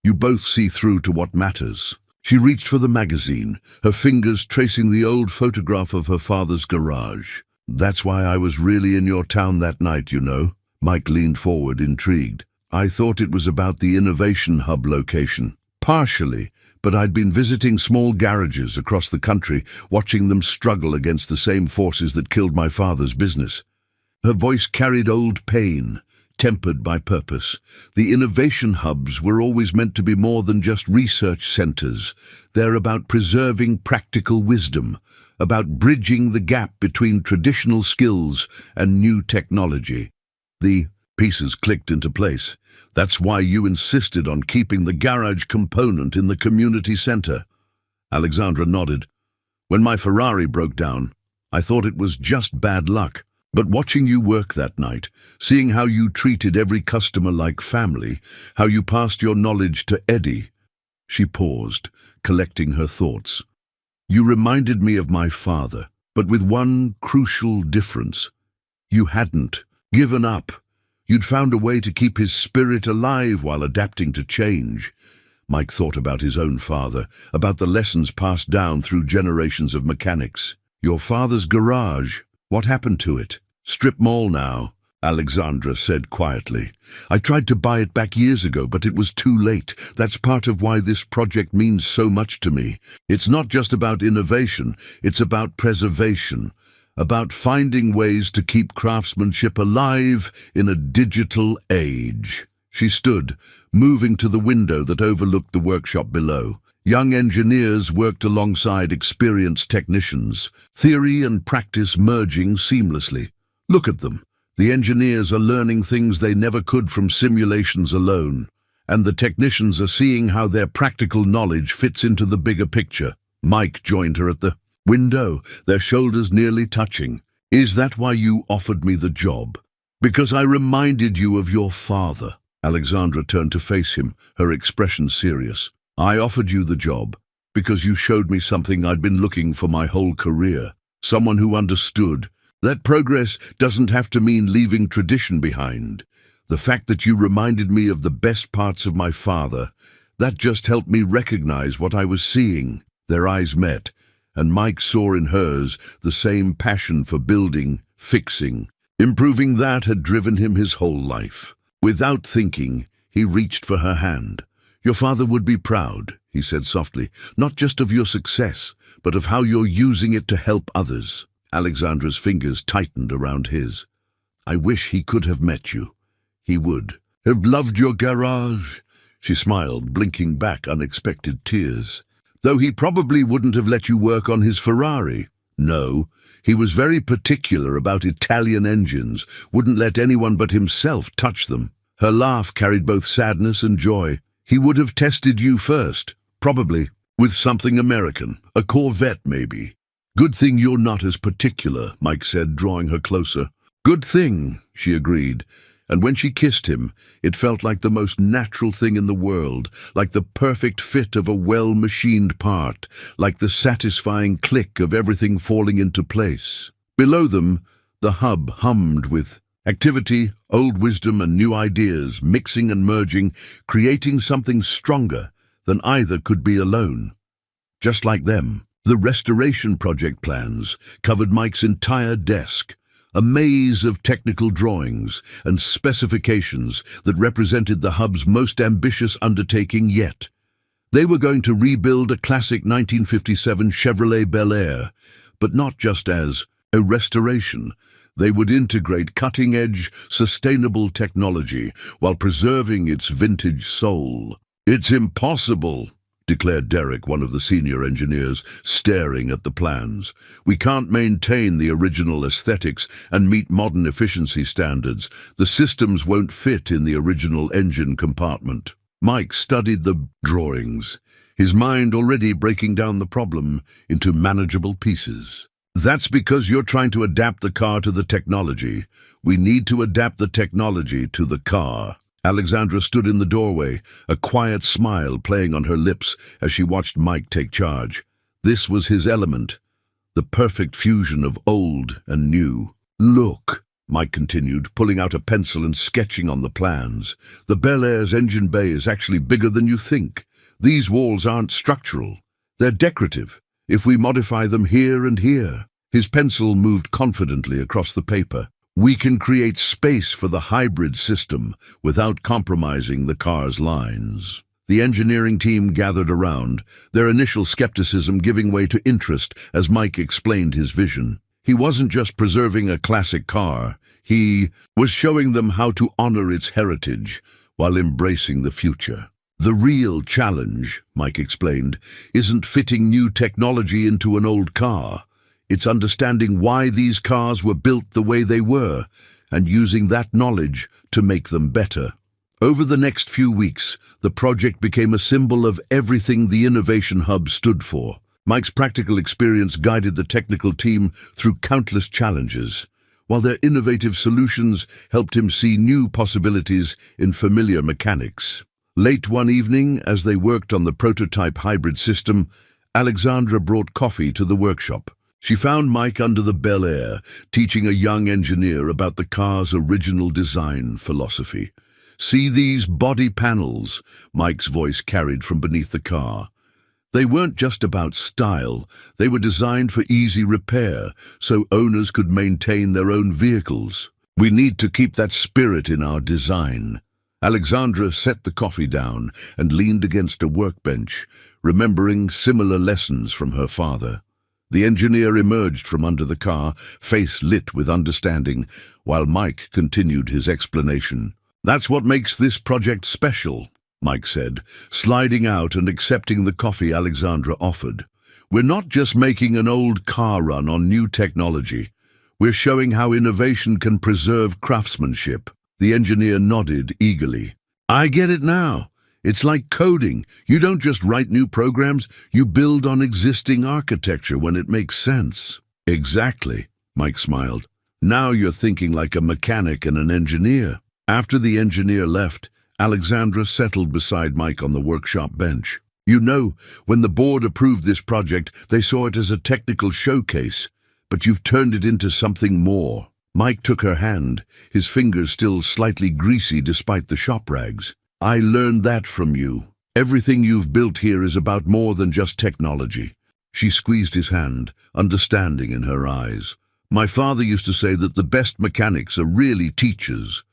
You both see through to what matters." She reached for the magazine, her fingers tracing the old photograph of her father's garage. "That's why I was really in your town that night, you know." Mike leaned forward, intrigued. "I thought it was about the innovation hub location." "Partially, but I'd been visiting small garages across the country, watching them struggle against the same forces that killed my father's business." Her voice carried old pain, tempered by purpose. The innovation hubs were always meant to be more than just research centers. They're about preserving practical wisdom, about bridging the gap between traditional skills and new technology. The Pieces clicked into place. That's why you insisted on keeping the garage component in the community center. Alexandra nodded. When my Ferrari broke down, I thought it was just bad luck. But watching you work that night, seeing how you treated every customer like family, how you passed your knowledge to Eddie. She paused, collecting her thoughts. You reminded me of my father, but with one crucial difference. You hadn't given up. You'd found a way to keep his spirit alive while adapting to change. Mike thought about his own father, about the lessons passed down through generations of mechanics. Your father's garage, what happened to it? Strip mall now, Alexandra said quietly. I tried to buy it back years ago, but it was too late. That's part of why this project means so much to me. It's not just about innovation, it's about preservation, about finding ways to keep craftsmanship alive in a digital age. She stood, moving to the window that overlooked the workshop below. Young engineers worked alongside experienced technicians, theory and practice merging seamlessly. Look at them. The engineers are learning things they never could from simulations alone, and the technicians are seeing how their practical knowledge fits into the bigger picture. Mike joined her at the window, their shoulders nearly touching. Is that why you offered me the job? Because I reminded you of your father. Alexandra turned to face him, her expression serious. I offered you the job because you showed me something I'd been looking for my whole career. Someone who understood that progress doesn't have to mean leaving tradition behind. The fact that you reminded me of the best parts of my father, that just helped me recognize what I was seeing. Their eyes met, and Mike saw in hers the same passion for building, fixing. Improving that had driven him his whole life. Without thinking, he reached for her hand. Your father would be proud, he said softly, not just of your success, but of how you're using it to help others. Alexandra's fingers tightened around his. I wish he could have met you. He would have loved your garage. She smiled, blinking back unexpected tears. Though he probably wouldn't have let you work on his Ferrari. No, he was very particular about Italian engines, wouldn't let anyone but himself touch them. Her laugh carried both sadness and joy. He would have tested you first, probably, with something American, a Corvette maybe. Good thing you're not as particular, Mike said, drawing her closer. Good thing, she agreed, and when she kissed him, it felt like the most natural thing in the world, like the perfect fit of a well-machined part, like the satisfying click of everything falling into place. Below them, the hub hummed with activity, old wisdom and new ideas, mixing and merging, creating something stronger than either could be alone. Just like them, the restoration project plans covered Mike's entire desk, a maze of technical drawings and specifications that represented the hub's most ambitious undertaking yet. They were going to rebuild a classic 1957 Chevrolet Bel Air, but not just as a restoration. They would integrate cutting-edge, sustainable technology while preserving its vintage soul. It's impossible, declared Derek, one of the senior engineers, staring at the plans. We can't maintain the original aesthetics and meet modern efficiency standards. The systems won't fit in the original engine compartment. Mike studied the drawings, his mind already breaking down the problem into manageable pieces. That's because you're trying to adapt the car to the technology. We need to adapt the technology to the car. Alexandra stood in the doorway, a quiet smile playing on her lips as she watched Mike take charge. This was his element, the perfect fusion of old and new. Look, Mike continued, pulling out a pencil and sketching on the plans. The Bel Air's engine bay is actually bigger than you think. These walls aren't structural. They're decorative, if we modify them here and here. His pencil moved confidently across the paper. We can create space for the hybrid system without compromising the car's lines. The engineering team gathered around, their initial skepticism giving way to interest as Mike explained his vision. He wasn't just preserving a classic car, he was showing them how to honor its heritage while embracing the future. The real challenge, Mike explained, isn't fitting new technology into an old car. It's understanding why these cars were built the way they were, and using that knowledge to make them better. Over the next few weeks, the project became a symbol of everything the Innovation Hub stood for. Mike's practical experience guided the technical team through countless challenges, while their innovative solutions helped him see new possibilities in familiar mechanics. Late one evening, as they worked on the prototype hybrid system, Alexandra brought coffee to the workshop. She found Mike under the Bel Air, teaching a young engineer about the car's original design philosophy. "See these body panels?" Mike's voice carried from beneath the car. They weren't just about style, they were designed for easy repair, so owners could maintain their own vehicles. "We need to keep that spirit in our design." Alexandra set the coffee down and leaned against a workbench, remembering similar lessons from her father. The engineer emerged from under the car, face lit with understanding, while Mike continued his explanation. "That's what makes this project special," Mike said, sliding out and accepting the coffee Alexandra offered. "We're not just making an old car run on new technology. We're showing how innovation can preserve craftsmanship." The engineer nodded eagerly. "I get it now. It's like coding. You don't just write new programs, you build on existing architecture when it makes sense." "Exactly," Mike smiled. "Now you're thinking like a mechanic and an engineer." After the engineer left, Alexandra settled beside Mike on the workshop bench. "You know, when the board approved this project, they saw it as a technical showcase, but you've turned it into something more." Mike took her hand, his fingers still slightly greasy despite the shop rags. "I learned that from you. Everything you've built here is about more than just technology." She squeezed his hand, understanding in her eyes. "My father used to say that the best mechanics are really teachers.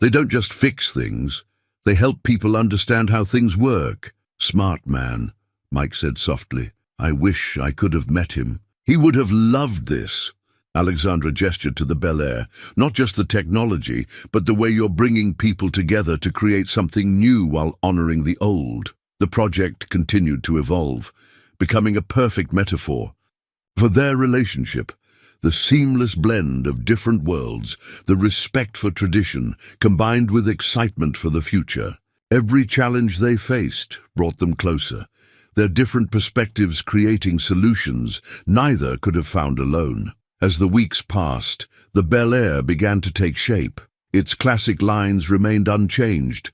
They don't just fix things, they help people understand how things work." "Smart man," Mike said softly. "I wish I could have met him. He would have loved this." Alexandra gestured to the Bel Air. "Not just the technology, but the way you're bringing people together to create something new while honoring the old." The project continued to evolve, becoming a perfect metaphor for their relationship. The seamless blend of different worlds, the respect for tradition, combined with excitement for the future. Every challenge they faced brought them closer, their different perspectives creating solutions neither could have found alone. As the weeks passed, the Bel Air began to take shape. Its classic lines remained unchanged,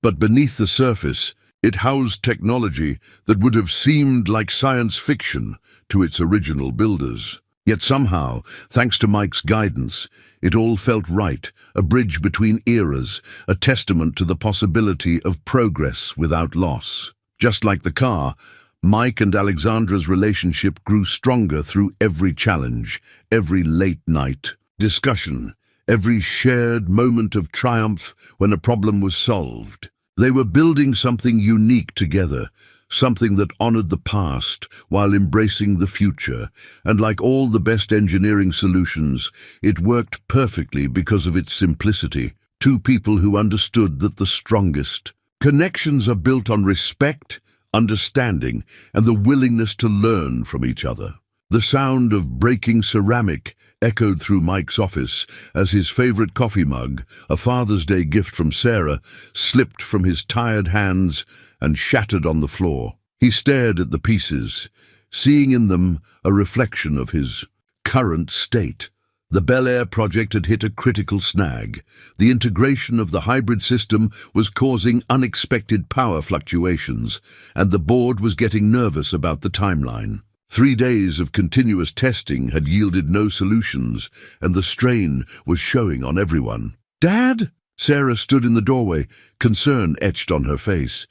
but beneath the surface, it housed technology that would have seemed like science fiction to its original builders. Yet somehow, thanks to Mike's guidance, it all felt right, a bridge between eras, a testament to the possibility of progress without loss. Just like the car, Mike and Alexandra's relationship grew stronger through every challenge, every late-night discussion, every shared moment of triumph when a problem was solved. They were building something unique together, something that honored the past while embracing the future, and like all the best engineering solutions, it worked perfectly because of its simplicity. Two people who understood that the strongest connections are built on respect, understanding, and the willingness to learn from each other. The sound of breaking ceramic echoed through Mike's office as his favorite coffee mug, a Father's Day gift from Sarah, slipped from his tired hands and shattered on the floor. He stared at the pieces, seeing in them a reflection of his current state. The Bel Air project had hit a critical snag. The integration of the hybrid system was causing unexpected power fluctuations, and the board was getting nervous about the timeline. 3 days of continuous testing had yielded no solutions, and the strain was showing on everyone. "Dad?" Sarah stood in the doorway, concern etched on her face.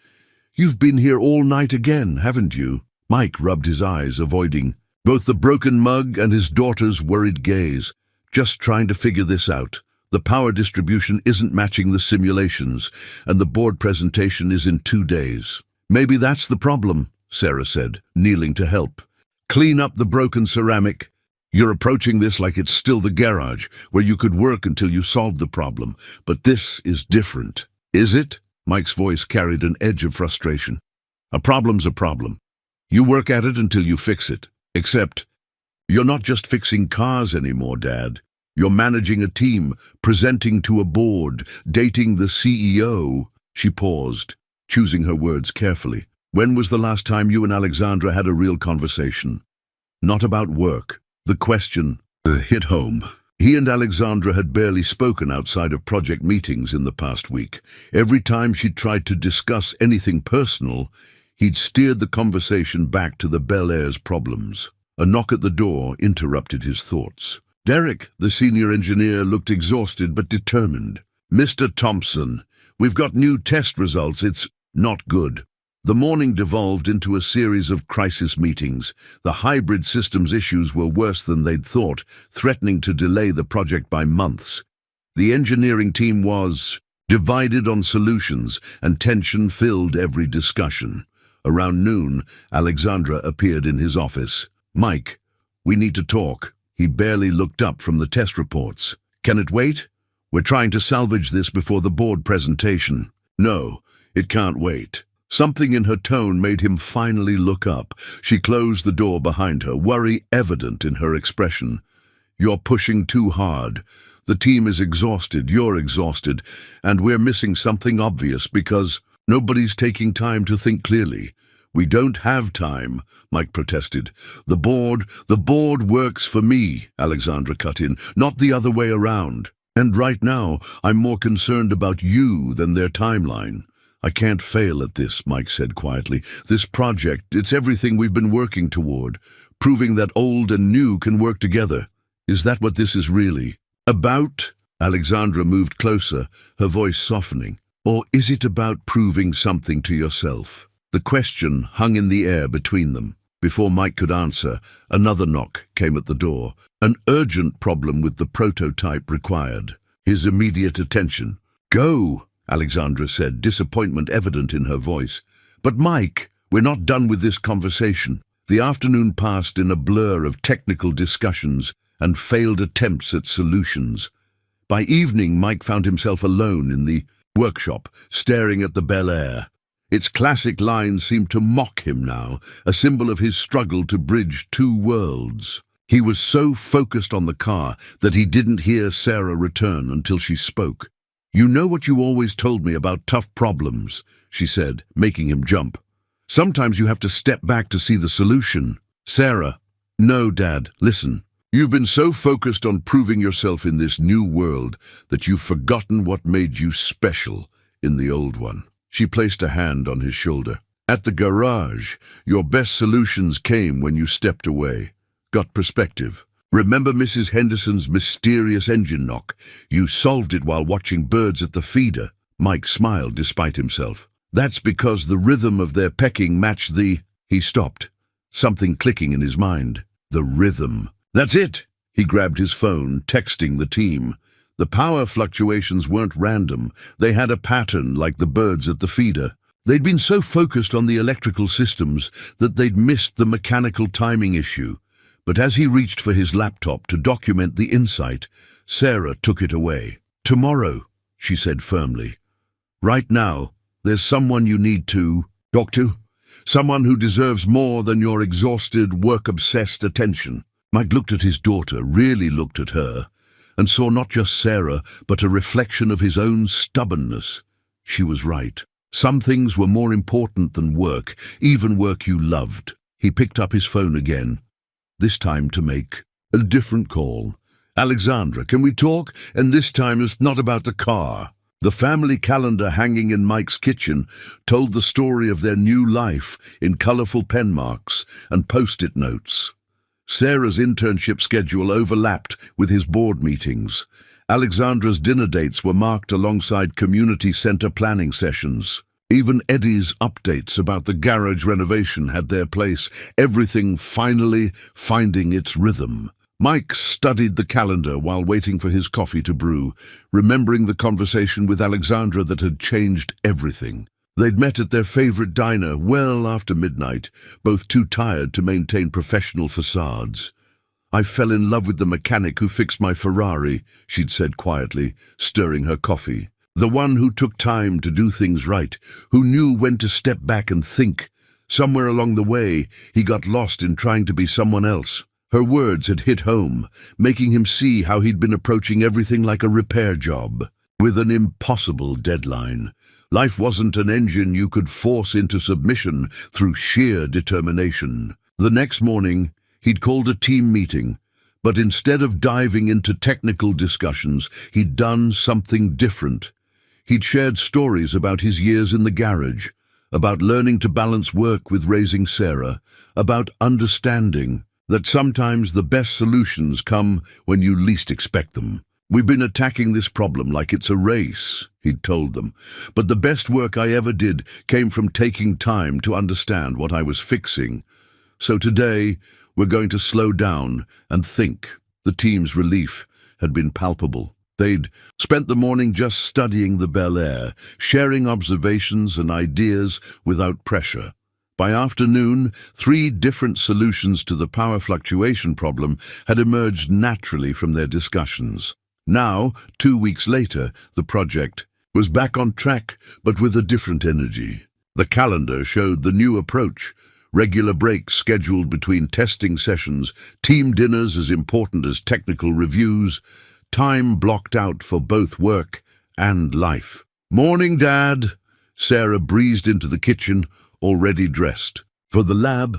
"You've been here all night again, haven't you?" Mike rubbed his eyes, avoiding both the broken mug and his daughter's worried gaze. "Just trying to figure this out. The power distribution isn't matching the simulations, and the board presentation is in 2 days." "Maybe that's the problem," Sarah said, kneeling to help. "Clean up the broken ceramic." "You're approaching this like it's still the garage, where you could work until you solved the problem. But this is different." "Is it?" Mike's voice carried an edge of frustration. "A problem's a problem. You work at it until you fix it. Except, you're not just fixing cars anymore, Dad. You're managing a team, presenting to a board, dating the CEO. She paused, choosing her words carefully. When was the last time you and Alexandra had a real conversation? Not about work. The question hit home. He and Alexandra had barely spoken outside of project meetings in the past week. Every time she tried to discuss anything personal, he'd steered the conversation back to the Bel Air's problems. A knock at the door interrupted his thoughts. Derek, the senior engineer, looked exhausted but determined. "Mr. Thompson, we've got new test results. It's not good." The morning devolved into a series of crisis meetings. The hybrid systems issues were worse than they'd thought, threatening to delay the project by months. The engineering team was divided on solutions, and tension filled every discussion. Around noon, Alexandra appeared in his office. "Mike, we need to talk." He barely looked up from the test reports. "Can it wait? We're trying to salvage this before the board presentation." "No, it can't wait." Something in her tone made him finally look up. She closed the door behind her, worry evident in her expression. "You're pushing too hard. The team is exhausted, you're exhausted, and we're missing something obvious because nobody's taking time to think clearly." "We don't have time," Mike protested. The board works for me," Alexandra cut in, "not the other way around. And right now, I'm more concerned about you than their timeline." "I can't fail at this," Mike said quietly. "This project, it's everything we've been working toward, proving that old and new can work together. Is that what this is really about?" Alexandra moved closer, her voice softening. "Or is it about proving something to yourself?" The question hung in the air between them. Before Mike could answer, another knock came at the door. An urgent problem with the prototype required his immediate attention. "Go," Alexandra said, disappointment evident in her voice. "But Mike, we're not done with this conversation." The afternoon passed in a blur of technical discussions and failed attempts at solutions. By evening, Mike found himself alone in the workshop, staring at the Bel Air. Its classic lines seemed to mock him now, a symbol of his struggle to bridge two worlds. He was so focused on the car that he didn't hear Sarah return until she spoke. "You know what you always told me about tough problems," she said, making him jump. "Sometimes you have to step back to see the solution." "Sarah." "No, Dad, listen. You've been so focused on proving yourself in this new world that you've forgotten what made you special in the old one." She placed a hand on his shoulder. "At the garage, your best solutions came when you stepped away. Got perspective. Remember Mrs. Henderson's mysterious engine knock? You solved it while watching birds at the feeder." Mike smiled despite himself. "That's because the rhythm of their pecking matched the—" He stopped, something clicking in his mind. The rhythm. "That's it!" He grabbed his phone, texting the team. The power fluctuations weren't random. They had a pattern like the birds at the feeder. They'd been so focused on the electrical systems that they'd missed the mechanical timing issue. But as he reached for his laptop to document the insight, Sarah took it away. "Tomorrow," she said firmly. "Right now, there's someone you need to talk to. Someone who deserves more than your exhausted, work-obsessed attention." Mike looked at his daughter, really looked at her, and saw not just Sarah, but a reflection of his own stubbornness. She was right. Some things were more important than work, even work you loved. He picked up his phone again, this time to make a different call. "Alexandra, can we talk? And this time it's not about the car." The family calendar hanging in Mike's kitchen told the story of their new life in colorful pen marks and post-it notes. Sarah's internship schedule overlapped with his board meetings. Alexandra's dinner dates were marked alongside community center planning sessions. Even Eddie's updates about the garage renovation had their place, everything finally finding its rhythm. Mike studied the calendar while waiting for his coffee to brew, remembering the conversation with Alexandra that had changed everything. They'd met at their favorite diner well after midnight, both too tired to maintain professional facades. "I fell in love with the mechanic who fixed my Ferrari," she'd said quietly, stirring her coffee. "The one who took time to do things right, who knew when to step back and think. Somewhere along the way, he got lost in trying to be someone else." Her words had hit home, making him see how he'd been approaching everything like a repair job, with an impossible deadline. Life wasn't an engine you could force into submission through sheer determination. The next morning, he'd called a team meeting, but instead of diving into technical discussions, he'd done something different. He'd shared stories about his years in the garage, about learning to balance work with raising Sarah, about understanding that sometimes the best solutions come when you least expect them. "We've been attacking this problem like it's a race," he'd told them, "but the best work I ever did came from taking time to understand what I was fixing. So today, we're going to slow down and think." The team's relief had been palpable. They'd spent the morning just studying the Bel Air, sharing observations and ideas without pressure. By afternoon, 3 different solutions to the power fluctuation problem had emerged naturally from their discussions. Now, 2 weeks later, the project was back on track, but with a different energy. The calendar showed the new approach: regular breaks scheduled between testing sessions, team dinners as important as technical reviews, time blocked out for both work and life. "Morning, Dad." Sarah breezed into the kitchen, already dressed. "For the lab?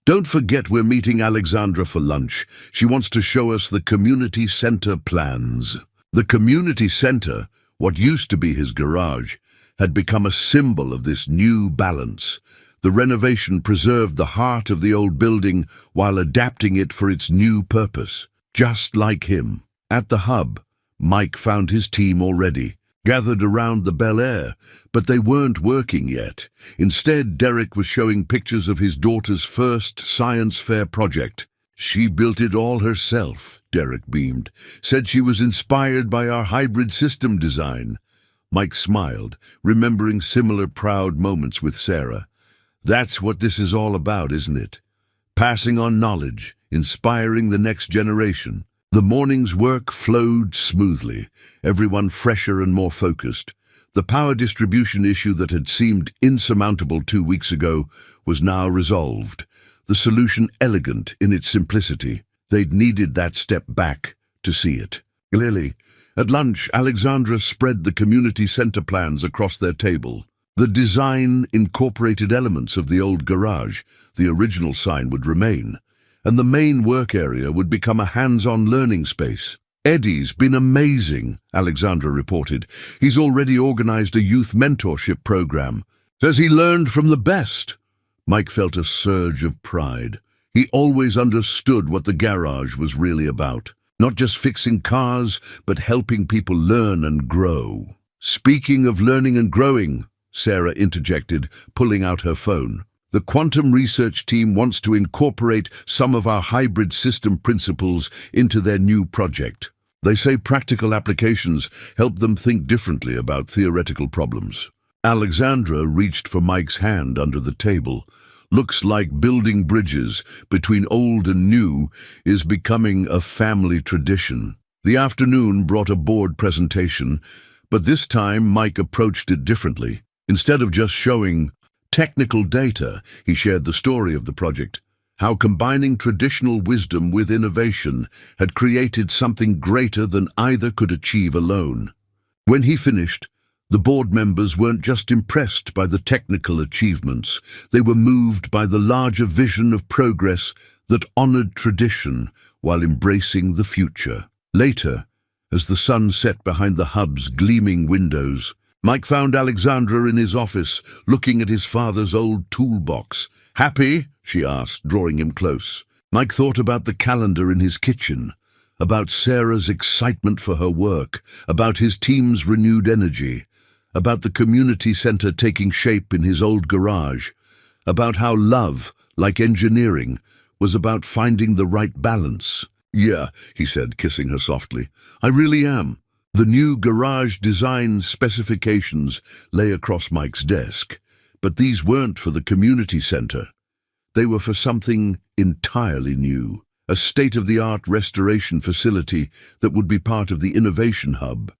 Don't forget we're meeting Alexandra for lunch. She wants to show us the community center plans." The community center, what used to be his garage, had become a symbol of this new balance. The renovation preserved the heart of the old building while adapting it for its new purpose. Just like him. At the hub, Mike found his team already, gathered around the Bel Air, but they weren't working yet. Instead, Derek was showing pictures of his daughter's first science fair project. "She built it all herself," Derek beamed. "Said she was inspired by our hybrid system design." Mike smiled, remembering similar proud moments with Sarah. "That's what this is all about, isn't it? Passing on knowledge, inspiring the next generation." The morning's work flowed smoothly, everyone fresher and more focused. The power distribution issue that had seemed insurmountable 2 weeks ago was now resolved, the solution elegant in its simplicity. They'd needed that step back to see it. Clearly, at lunch, Alexandra spread the community center plans across their table. The design incorporated elements of the old garage. The original sign would remain, and the main work area would become a hands-on learning space. "Eddie's been amazing," Alexandra reported. "He's already organized a youth mentorship program. Says he learned from the best." Mike felt a surge of pride. He always understood what the garage was really about. Not just fixing cars, but helping people learn and grow. "Speaking of learning and growing," Sarah interjected, pulling out her phone, "the quantum research team wants to incorporate some of our hybrid system principles into their new project. They say practical applications help them think differently about theoretical problems." Alexandra reached for Mike's hand under the table. "Looks like building bridges between old and new is becoming a family tradition." The afternoon brought a board presentation, but this time Mike approached it differently. Instead of just showing technical data, he shared the story of the project, how combining traditional wisdom with innovation had created something greater than either could achieve alone. When he finished, the board members weren't just impressed by the technical achievements, they were moved by the larger vision of progress that honored tradition while embracing the future. Later, as the sun set behind the hub's gleaming windows, Mike found Alexandra in his office, looking at his father's old toolbox. "Happy?" she asked, drawing him close. Mike thought about the calendar in his kitchen, about Sarah's excitement for her work, about his team's renewed energy, about the community center taking shape in his old garage, about how love, like engineering, was about finding the right balance. "Yeah," he said, kissing her softly. "I really am." The new garage design specifications lay across Mike's desk, but these weren't for the community center. They were for something entirely new, a state-of-the-art restoration facility that would be part of the innovation hub,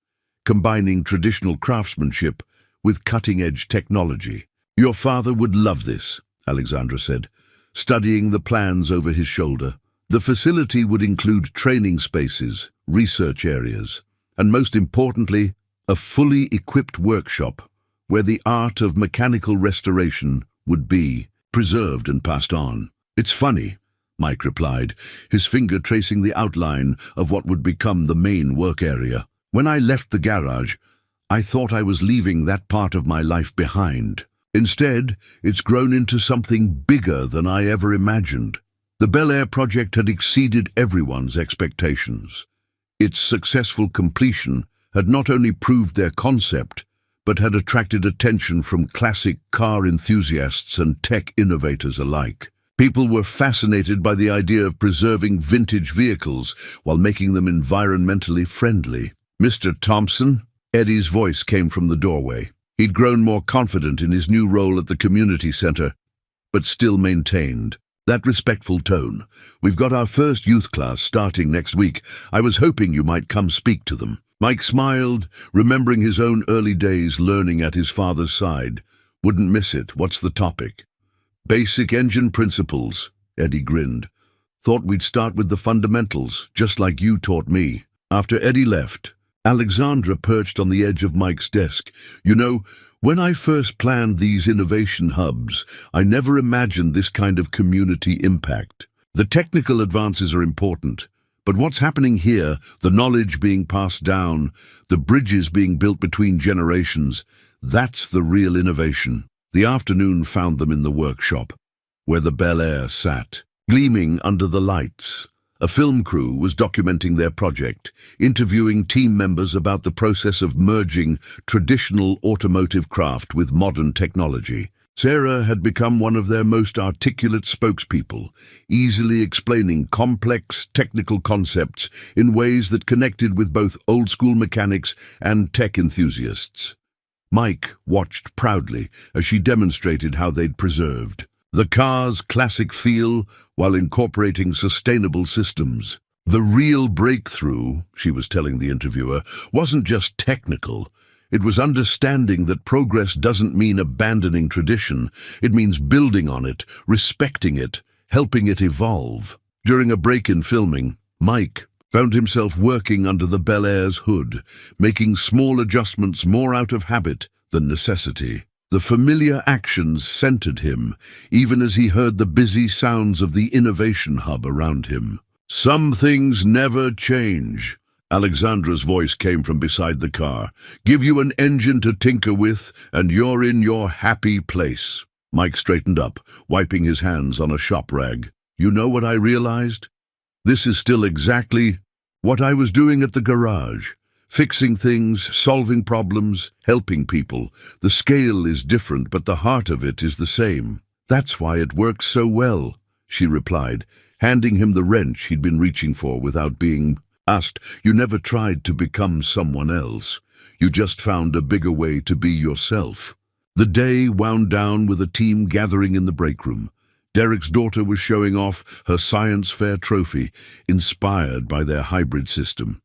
combining traditional craftsmanship with cutting-edge technology. "Your father would love this," Alexandra said, studying the plans over his shoulder. The facility would include training spaces, research areas, and most importantly, a fully equipped workshop where the art of mechanical restoration would be preserved and passed on. "It's funny," Mike replied, his finger tracing the outline of what would become the main work area. "When I left the garage, I thought I was leaving that part of my life behind. Instead, it's grown into something bigger than I ever imagined." The Bel Air project had exceeded everyone's expectations. Its successful completion had not only proved their concept, but had attracted attention from classic car enthusiasts and tech innovators alike. People were fascinated by the idea of preserving vintage vehicles while making them environmentally friendly. "Mr. Thompson?" Eddie's voice came from the doorway. He'd grown more confident in his new role at the community center, but still maintained that respectful tone. "We've got our first youth class starting next week. I was hoping you might come speak to them." Mike smiled, remembering his own early days learning at his father's side. "Wouldn't miss it. What's the topic?" "Basic engine principles," Eddie grinned. "Thought we'd start with the fundamentals, just like you taught me." After Eddie left, Alexandra perched on the edge of Mike's desk. "You know, when I first planned these innovation hubs, I never imagined this kind of community impact. The technical advances are important, but what's happening here, the knowledge being passed down, the bridges being built between generations, that's the real innovation." The afternoon found them in the workshop, where the Bel Air sat, gleaming under the lights. A film crew was documenting their project, interviewing team members about the process of merging traditional automotive craft with modern technology. Sarah had become one of their most articulate spokespeople, easily explaining complex technical concepts in ways that connected with both old-school mechanics and tech enthusiasts. Mike watched proudly as she demonstrated how they'd preserved the car's classic feel while incorporating sustainable systems. "The real breakthrough," she was telling the interviewer, "wasn't just technical. It was understanding that progress doesn't mean abandoning tradition. It means building on it, respecting it, helping it evolve." During a break in filming, Mike found himself working under the Bel Air's hood, making small adjustments more out of habit than necessity. The familiar actions centered him, even as he heard the busy sounds of the innovation hub around him. "Some things never change." Alexandra's voice came from beside the car. "Give you an engine to tinker with, and you're in your happy place." Mike straightened up, wiping his hands on a shop rag. "You know what I realized? This is still exactly what I was doing at the garage. Fixing things, solving problems, helping people. The scale is different, but the heart of it is the same. That's why it works so well," she replied, handing him the wrench he'd been reaching for without being asked. "You never tried to become someone else. You just found a bigger way to be yourself." The day wound down with a team gathering in the break room. Derek's daughter was showing off her science fair trophy, inspired by their hybrid system.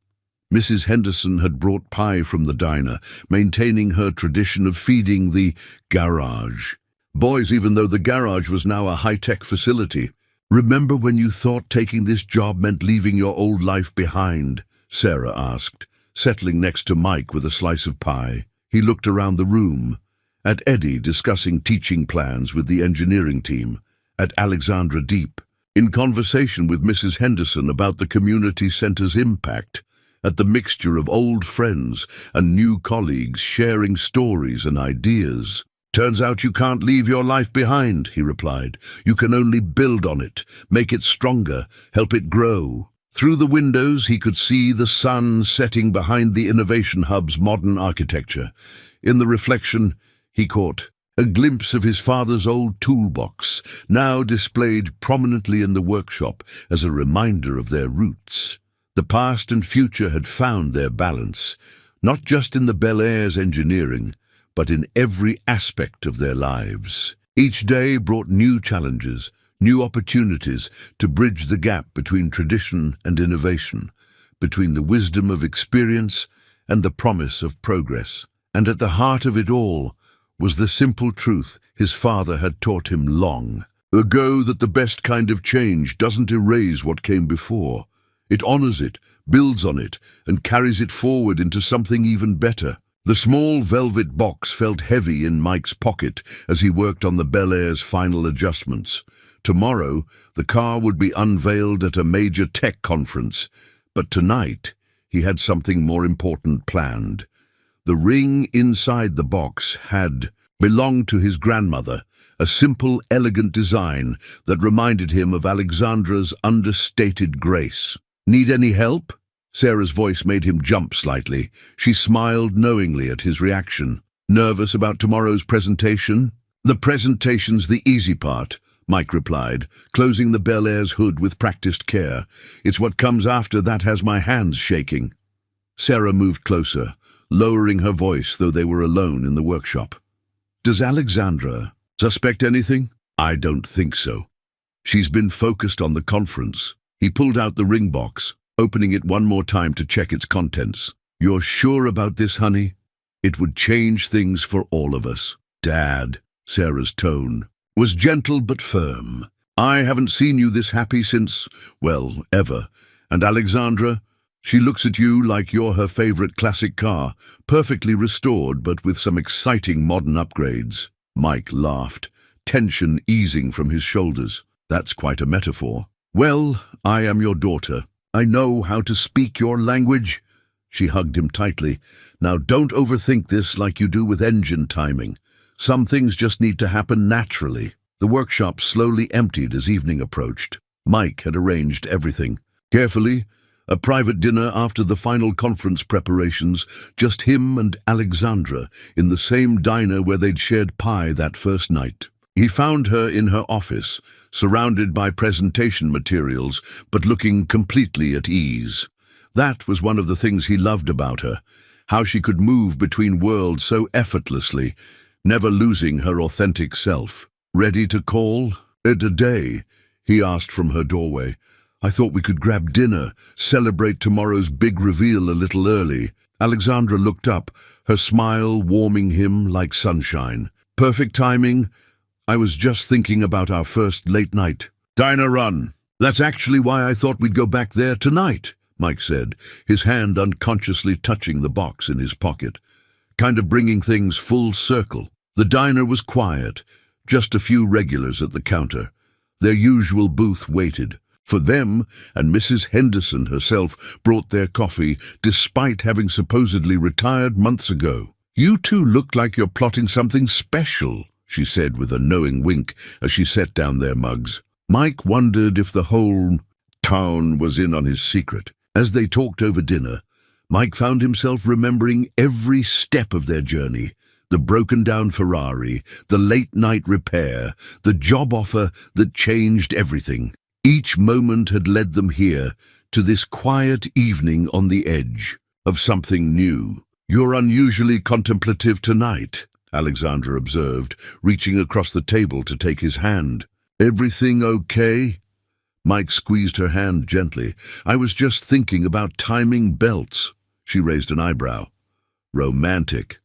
Mrs. Henderson had brought pie from the diner, maintaining her tradition of feeding the garage boys, even though the garage was now a high-tech facility. "Remember when you thought taking this job meant leaving your old life behind?" Sarah asked, settling next to Mike with a slice of pie. He looked around the room, at Eddie discussing teaching plans with the engineering team, at Alexandra deep in conversation with Mrs. Henderson about the community center's impact, at the mixture of old friends and new colleagues sharing stories and ideas. "Turns out you can't leave your life behind," he replied. "You can only build on it, make it stronger, help it grow." Through the windows he could see the sun setting behind the Innovation Hub's modern architecture. In the reflection, he caught a glimpse of his father's old toolbox, now displayed prominently in the workshop as a reminder of their roots. The past and future had found their balance, not just in the Bel Air's engineering, but in every aspect of their lives. Each day brought new challenges, new opportunities to bridge the gap between tradition and innovation, between the wisdom of experience and the promise of progress. And at the heart of it all was the simple truth his father had taught him long. Go that the best kind of change doesn't erase what came before. It honors it, builds on it, and carries it forward into something even better. The small velvet box felt heavy in Mike's pocket as he worked on the Bel Air's final adjustments. Tomorrow, the car would be unveiled at a major tech conference, but tonight, he had something more important planned. The ring inside the box had belonged to his grandmother, a simple, elegant design that reminded him of Alexandra's understated grace. "Need any help?" Sarah's voice made him jump slightly. She smiled knowingly at his reaction. "Nervous about tomorrow's presentation?" "The presentation's the easy part," Mike replied, closing the Bel Air's hood with practiced care. "It's what comes after that has my hands shaking." Sarah moved closer, lowering her voice though they were alone in the workshop. "Does Alexandra suspect anything?" "I don't think so. She's been focused on the conference." He pulled out the ring box, opening it one more time to check its contents. "You're sure about this, honey? It would change things for all of us." "Dad," Sarah's tone was gentle but firm. "I haven't seen you this happy since, well, ever. And Alexandra, she looks at you like you're her favorite classic car, perfectly restored but with some exciting modern upgrades." Mike laughed, tension easing from his shoulders. "That's quite a metaphor." "Well, I am your daughter. I know how to speak your language." She hugged him tightly. "Now don't overthink this like you do with engine timing. Some things just need to happen naturally." The workshop slowly emptied as evening approached. Mike had arranged everything. Carefully, a private dinner after the final conference preparations, just him and Alexandra in the same diner where they'd shared pie that first night. He found her in her office, surrounded by presentation materials, but looking completely at ease. That was one of the things he loved about her, how she could move between worlds so effortlessly, never losing her authentic self. "Ready to call it a day?" he asked from her doorway. "I thought we could grab dinner, celebrate tomorrow's big reveal a little early." Alexandra looked up, her smile warming him like sunshine. "Perfect timing. I was just thinking about our first late night diner run. That's actually why I thought we'd go back there tonight," Mike said, his hand unconsciously touching the box in his pocket, kind of bringing things full circle. The diner was quiet, just a few regulars at the counter. Their usual booth waited for them, and Mrs. Henderson herself brought their coffee, despite having supposedly retired months ago. "You two look like you're plotting something special," she said with a knowing wink as she set down their mugs. Mike wondered if the whole town was in on his secret. As they talked over dinner, Mike found himself remembering every step of their journey. The broken-down Ferrari, the late-night repair, the job offer that changed everything. Each moment had led them here, to this quiet evening on the edge of something new. "You're unusually contemplative tonight," Alexandra observed, reaching across the table to take his hand. "Everything okay?" Mike squeezed her hand gently. "I was just thinking about timing belts." She raised an eyebrow. "Romantic."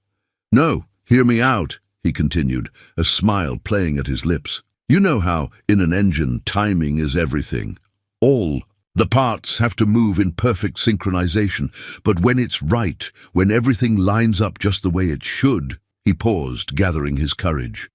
"No, hear me out," he continued, a smile playing at his lips. "You know how, in an engine, timing is everything. All the parts have to move in perfect synchronization, but when it's right, when everything lines up just the way it should." He paused, gathering his courage.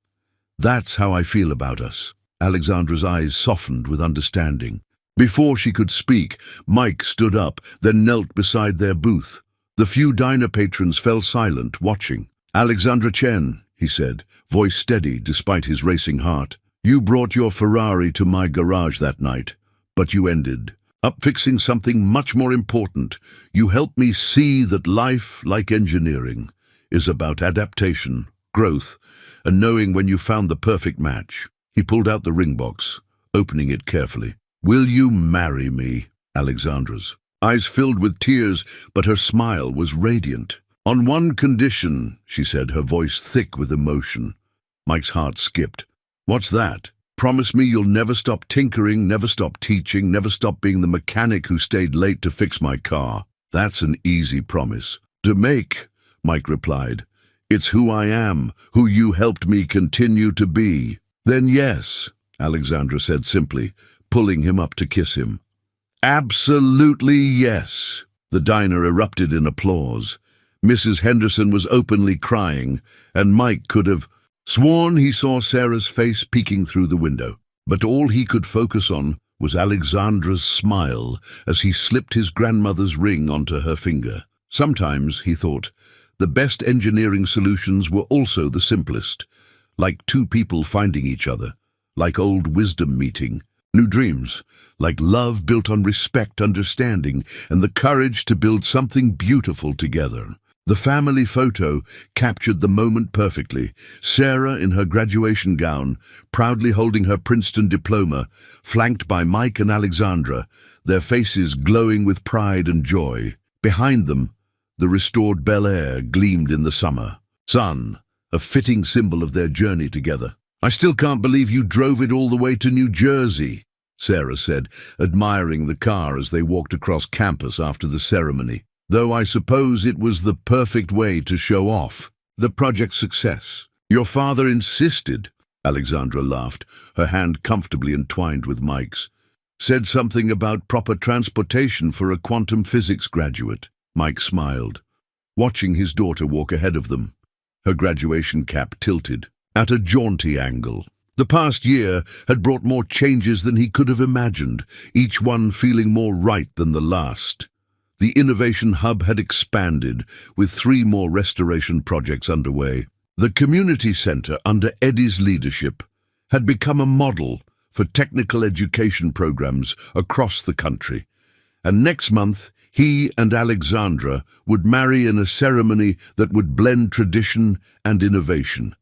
"That's how I feel about us." Alexandra's eyes softened with understanding. Before she could speak, Mike stood up, then knelt beside their booth. The few diner patrons fell silent, watching. "Alexandra Chen," he said, voice steady despite his racing heart. "You brought your Ferrari to my garage that night, but you ended up fixing something much more important. You helped me see that life, like engineering, is about adaptation, growth, and knowing when you found the perfect match." He pulled out the ring box, opening it carefully. "Will you marry me?" Alexandra's eyes filled with tears, but her smile was radiant. "On one condition," she said, her voice thick with emotion. Mike's heart skipped. "What's that?" "Promise me you'll never stop tinkering, never stop teaching, never stop being the mechanic who stayed late to fix my car." "That's an easy promise to make," Mike replied. "It's who I am, who you helped me continue to be." "Then yes," Alexandra said simply, pulling him up to kiss him. Absolutely yes. The diner erupted in applause. Mrs. Henderson was openly crying, and Mike could have sworn he saw Sarah's face peeking through the window. But all he could focus on was Alexandra's smile as he slipped his grandmother's ring onto her finger. Sometimes, he thought, the best engineering solutions were also the simplest, like two people finding each other, like old wisdom meeting, new dreams, like love built on respect, understanding, and the courage to build something beautiful together. The family photo captured the moment perfectly. Sarah in her graduation gown, proudly holding her Princeton diploma, flanked by Mike and Alexandra, their faces glowing with pride and joy. Behind them, the restored Bel Air gleamed in the summer sun, a fitting symbol of their journey together. "I still can't believe you drove it all the way to New Jersey," Sarah said, admiring the car as they walked across campus after the ceremony. "Though I suppose it was the perfect way to show off the project's success. Your father insisted," Alexandra laughed, her hand comfortably entwined with Mike's. "Said something about proper transportation for a quantum physics graduate." Mike smiled, watching his daughter walk ahead of them, her graduation cap tilted at a jaunty angle. The past year had brought more changes than he could have imagined, each one feeling more right than the last. The Innovation Hub had expanded, with 3 more restoration projects underway. The community center, under Eddie's leadership, had become a model for technical education programs across the country. And next month, he and Alexandra would marry in a ceremony that would blend tradition and innovation,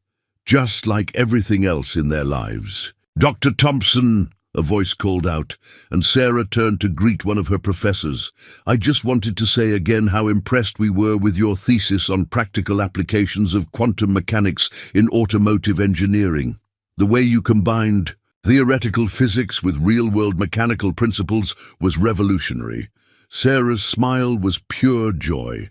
just like everything else in their lives. "Dr. Thompson," a voice called out, and Sarah turned to greet one of her professors. "I just wanted to say again how impressed we were with your thesis on practical applications of quantum mechanics in automotive engineering. The way you combined theoretical physics with real-world mechanical principles was revolutionary." Sarah's smile was pure joy.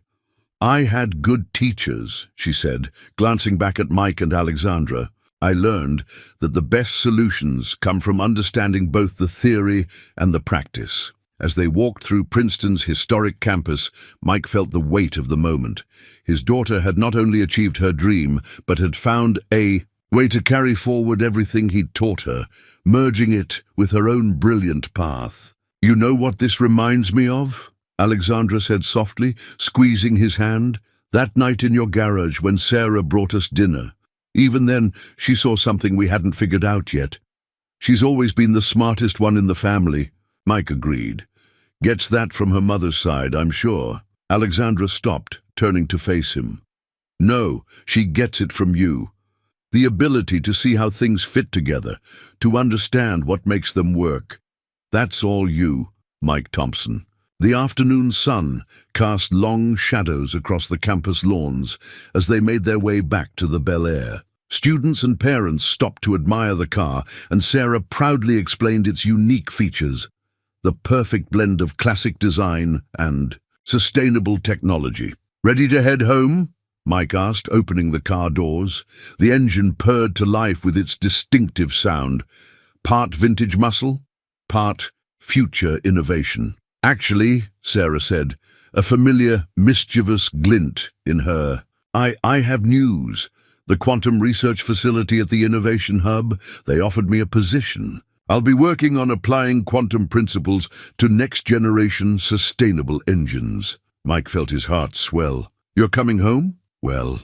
"I had good teachers," she said, glancing back at Mike and Alexandra. "I learned that the best solutions come from understanding both the theory and the practice." As they walked through Princeton's historic campus, Mike felt the weight of the moment. His daughter had not only achieved her dream, but had found a way to carry forward everything he'd taught her, merging it with her own brilliant path. "You know what this reminds me of?" Alexandra said softly, squeezing his hand. "That night in your garage when Sarah brought us dinner. Even then, she saw something we hadn't figured out yet. She's always been the smartest one in the family." Mike agreed. "Gets that from her mother's side, I'm sure." Alexandra stopped, turning to face him. "No, she gets it from you. The ability to see how things fit together, to understand what makes them work. That's all you, Mike Thompson." The afternoon sun cast long shadows across the campus lawns as they made their way back to the Bel Air. Students and parents stopped to admire the car, and Sarah proudly explained its unique features, the perfect blend of classic design and sustainable technology. "Ready to head home?" Mike asked, opening the car doors. The engine purred to life with its distinctive sound, part vintage muscle, part future innovation. "Actually," Sarah said, a familiar, mischievous glint in her, I have news. The quantum research facility at the Innovation Hub, they offered me a position. I'll be working on applying quantum principles to next-generation sustainable engines." Mike felt his heart swell. "You're coming home? Well,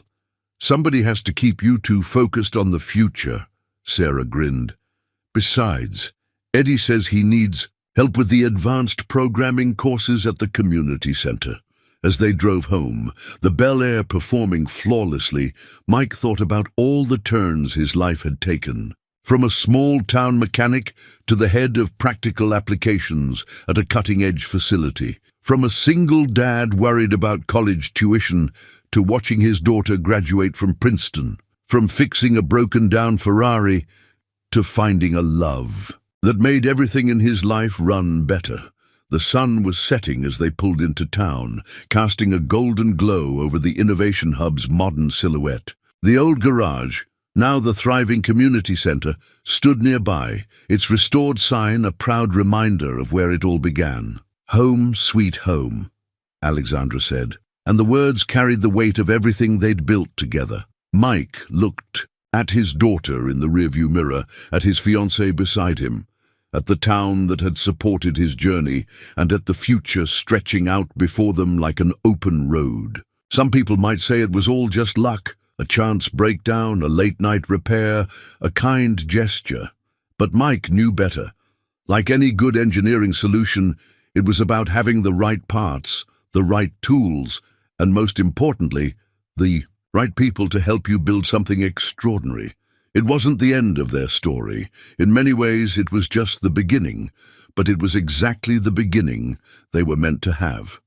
somebody has to keep you two focused on the future," Sarah grinned. "Besides, Eddie says he needs help with the advanced programming courses at the community center." As they drove home, the Bel Air performing flawlessly, Mike thought about all the turns his life had taken. From a small-town mechanic to the head of practical applications at a cutting-edge facility. From a single dad worried about college tuition to watching his daughter graduate from Princeton. From fixing a broken-down Ferrari to finding a love that made everything in his life run better. The sun was setting as they pulled into town, casting a golden glow over the Innovation Hub's modern silhouette. The old garage, Now the thriving community centre stood nearby, its restored sign a proud reminder of where it all began. "Home, sweet home," Alexandra said, and the words carried the weight of everything they'd built together. Mike looked at his daughter in the rearview mirror, at his fiancée beside him, at the town that had supported his journey, and at the future stretching out before them like an open road. Some people might say it was all just luck, a chance breakdown, a late-night repair, a kind gesture. But Mike knew better. Like any good engineering solution, it was about having the right parts, the right tools, and most importantly, the right people to help you build something extraordinary. It wasn't the end of their story. In many ways, it was just the beginning, but it was exactly the beginning they were meant to have.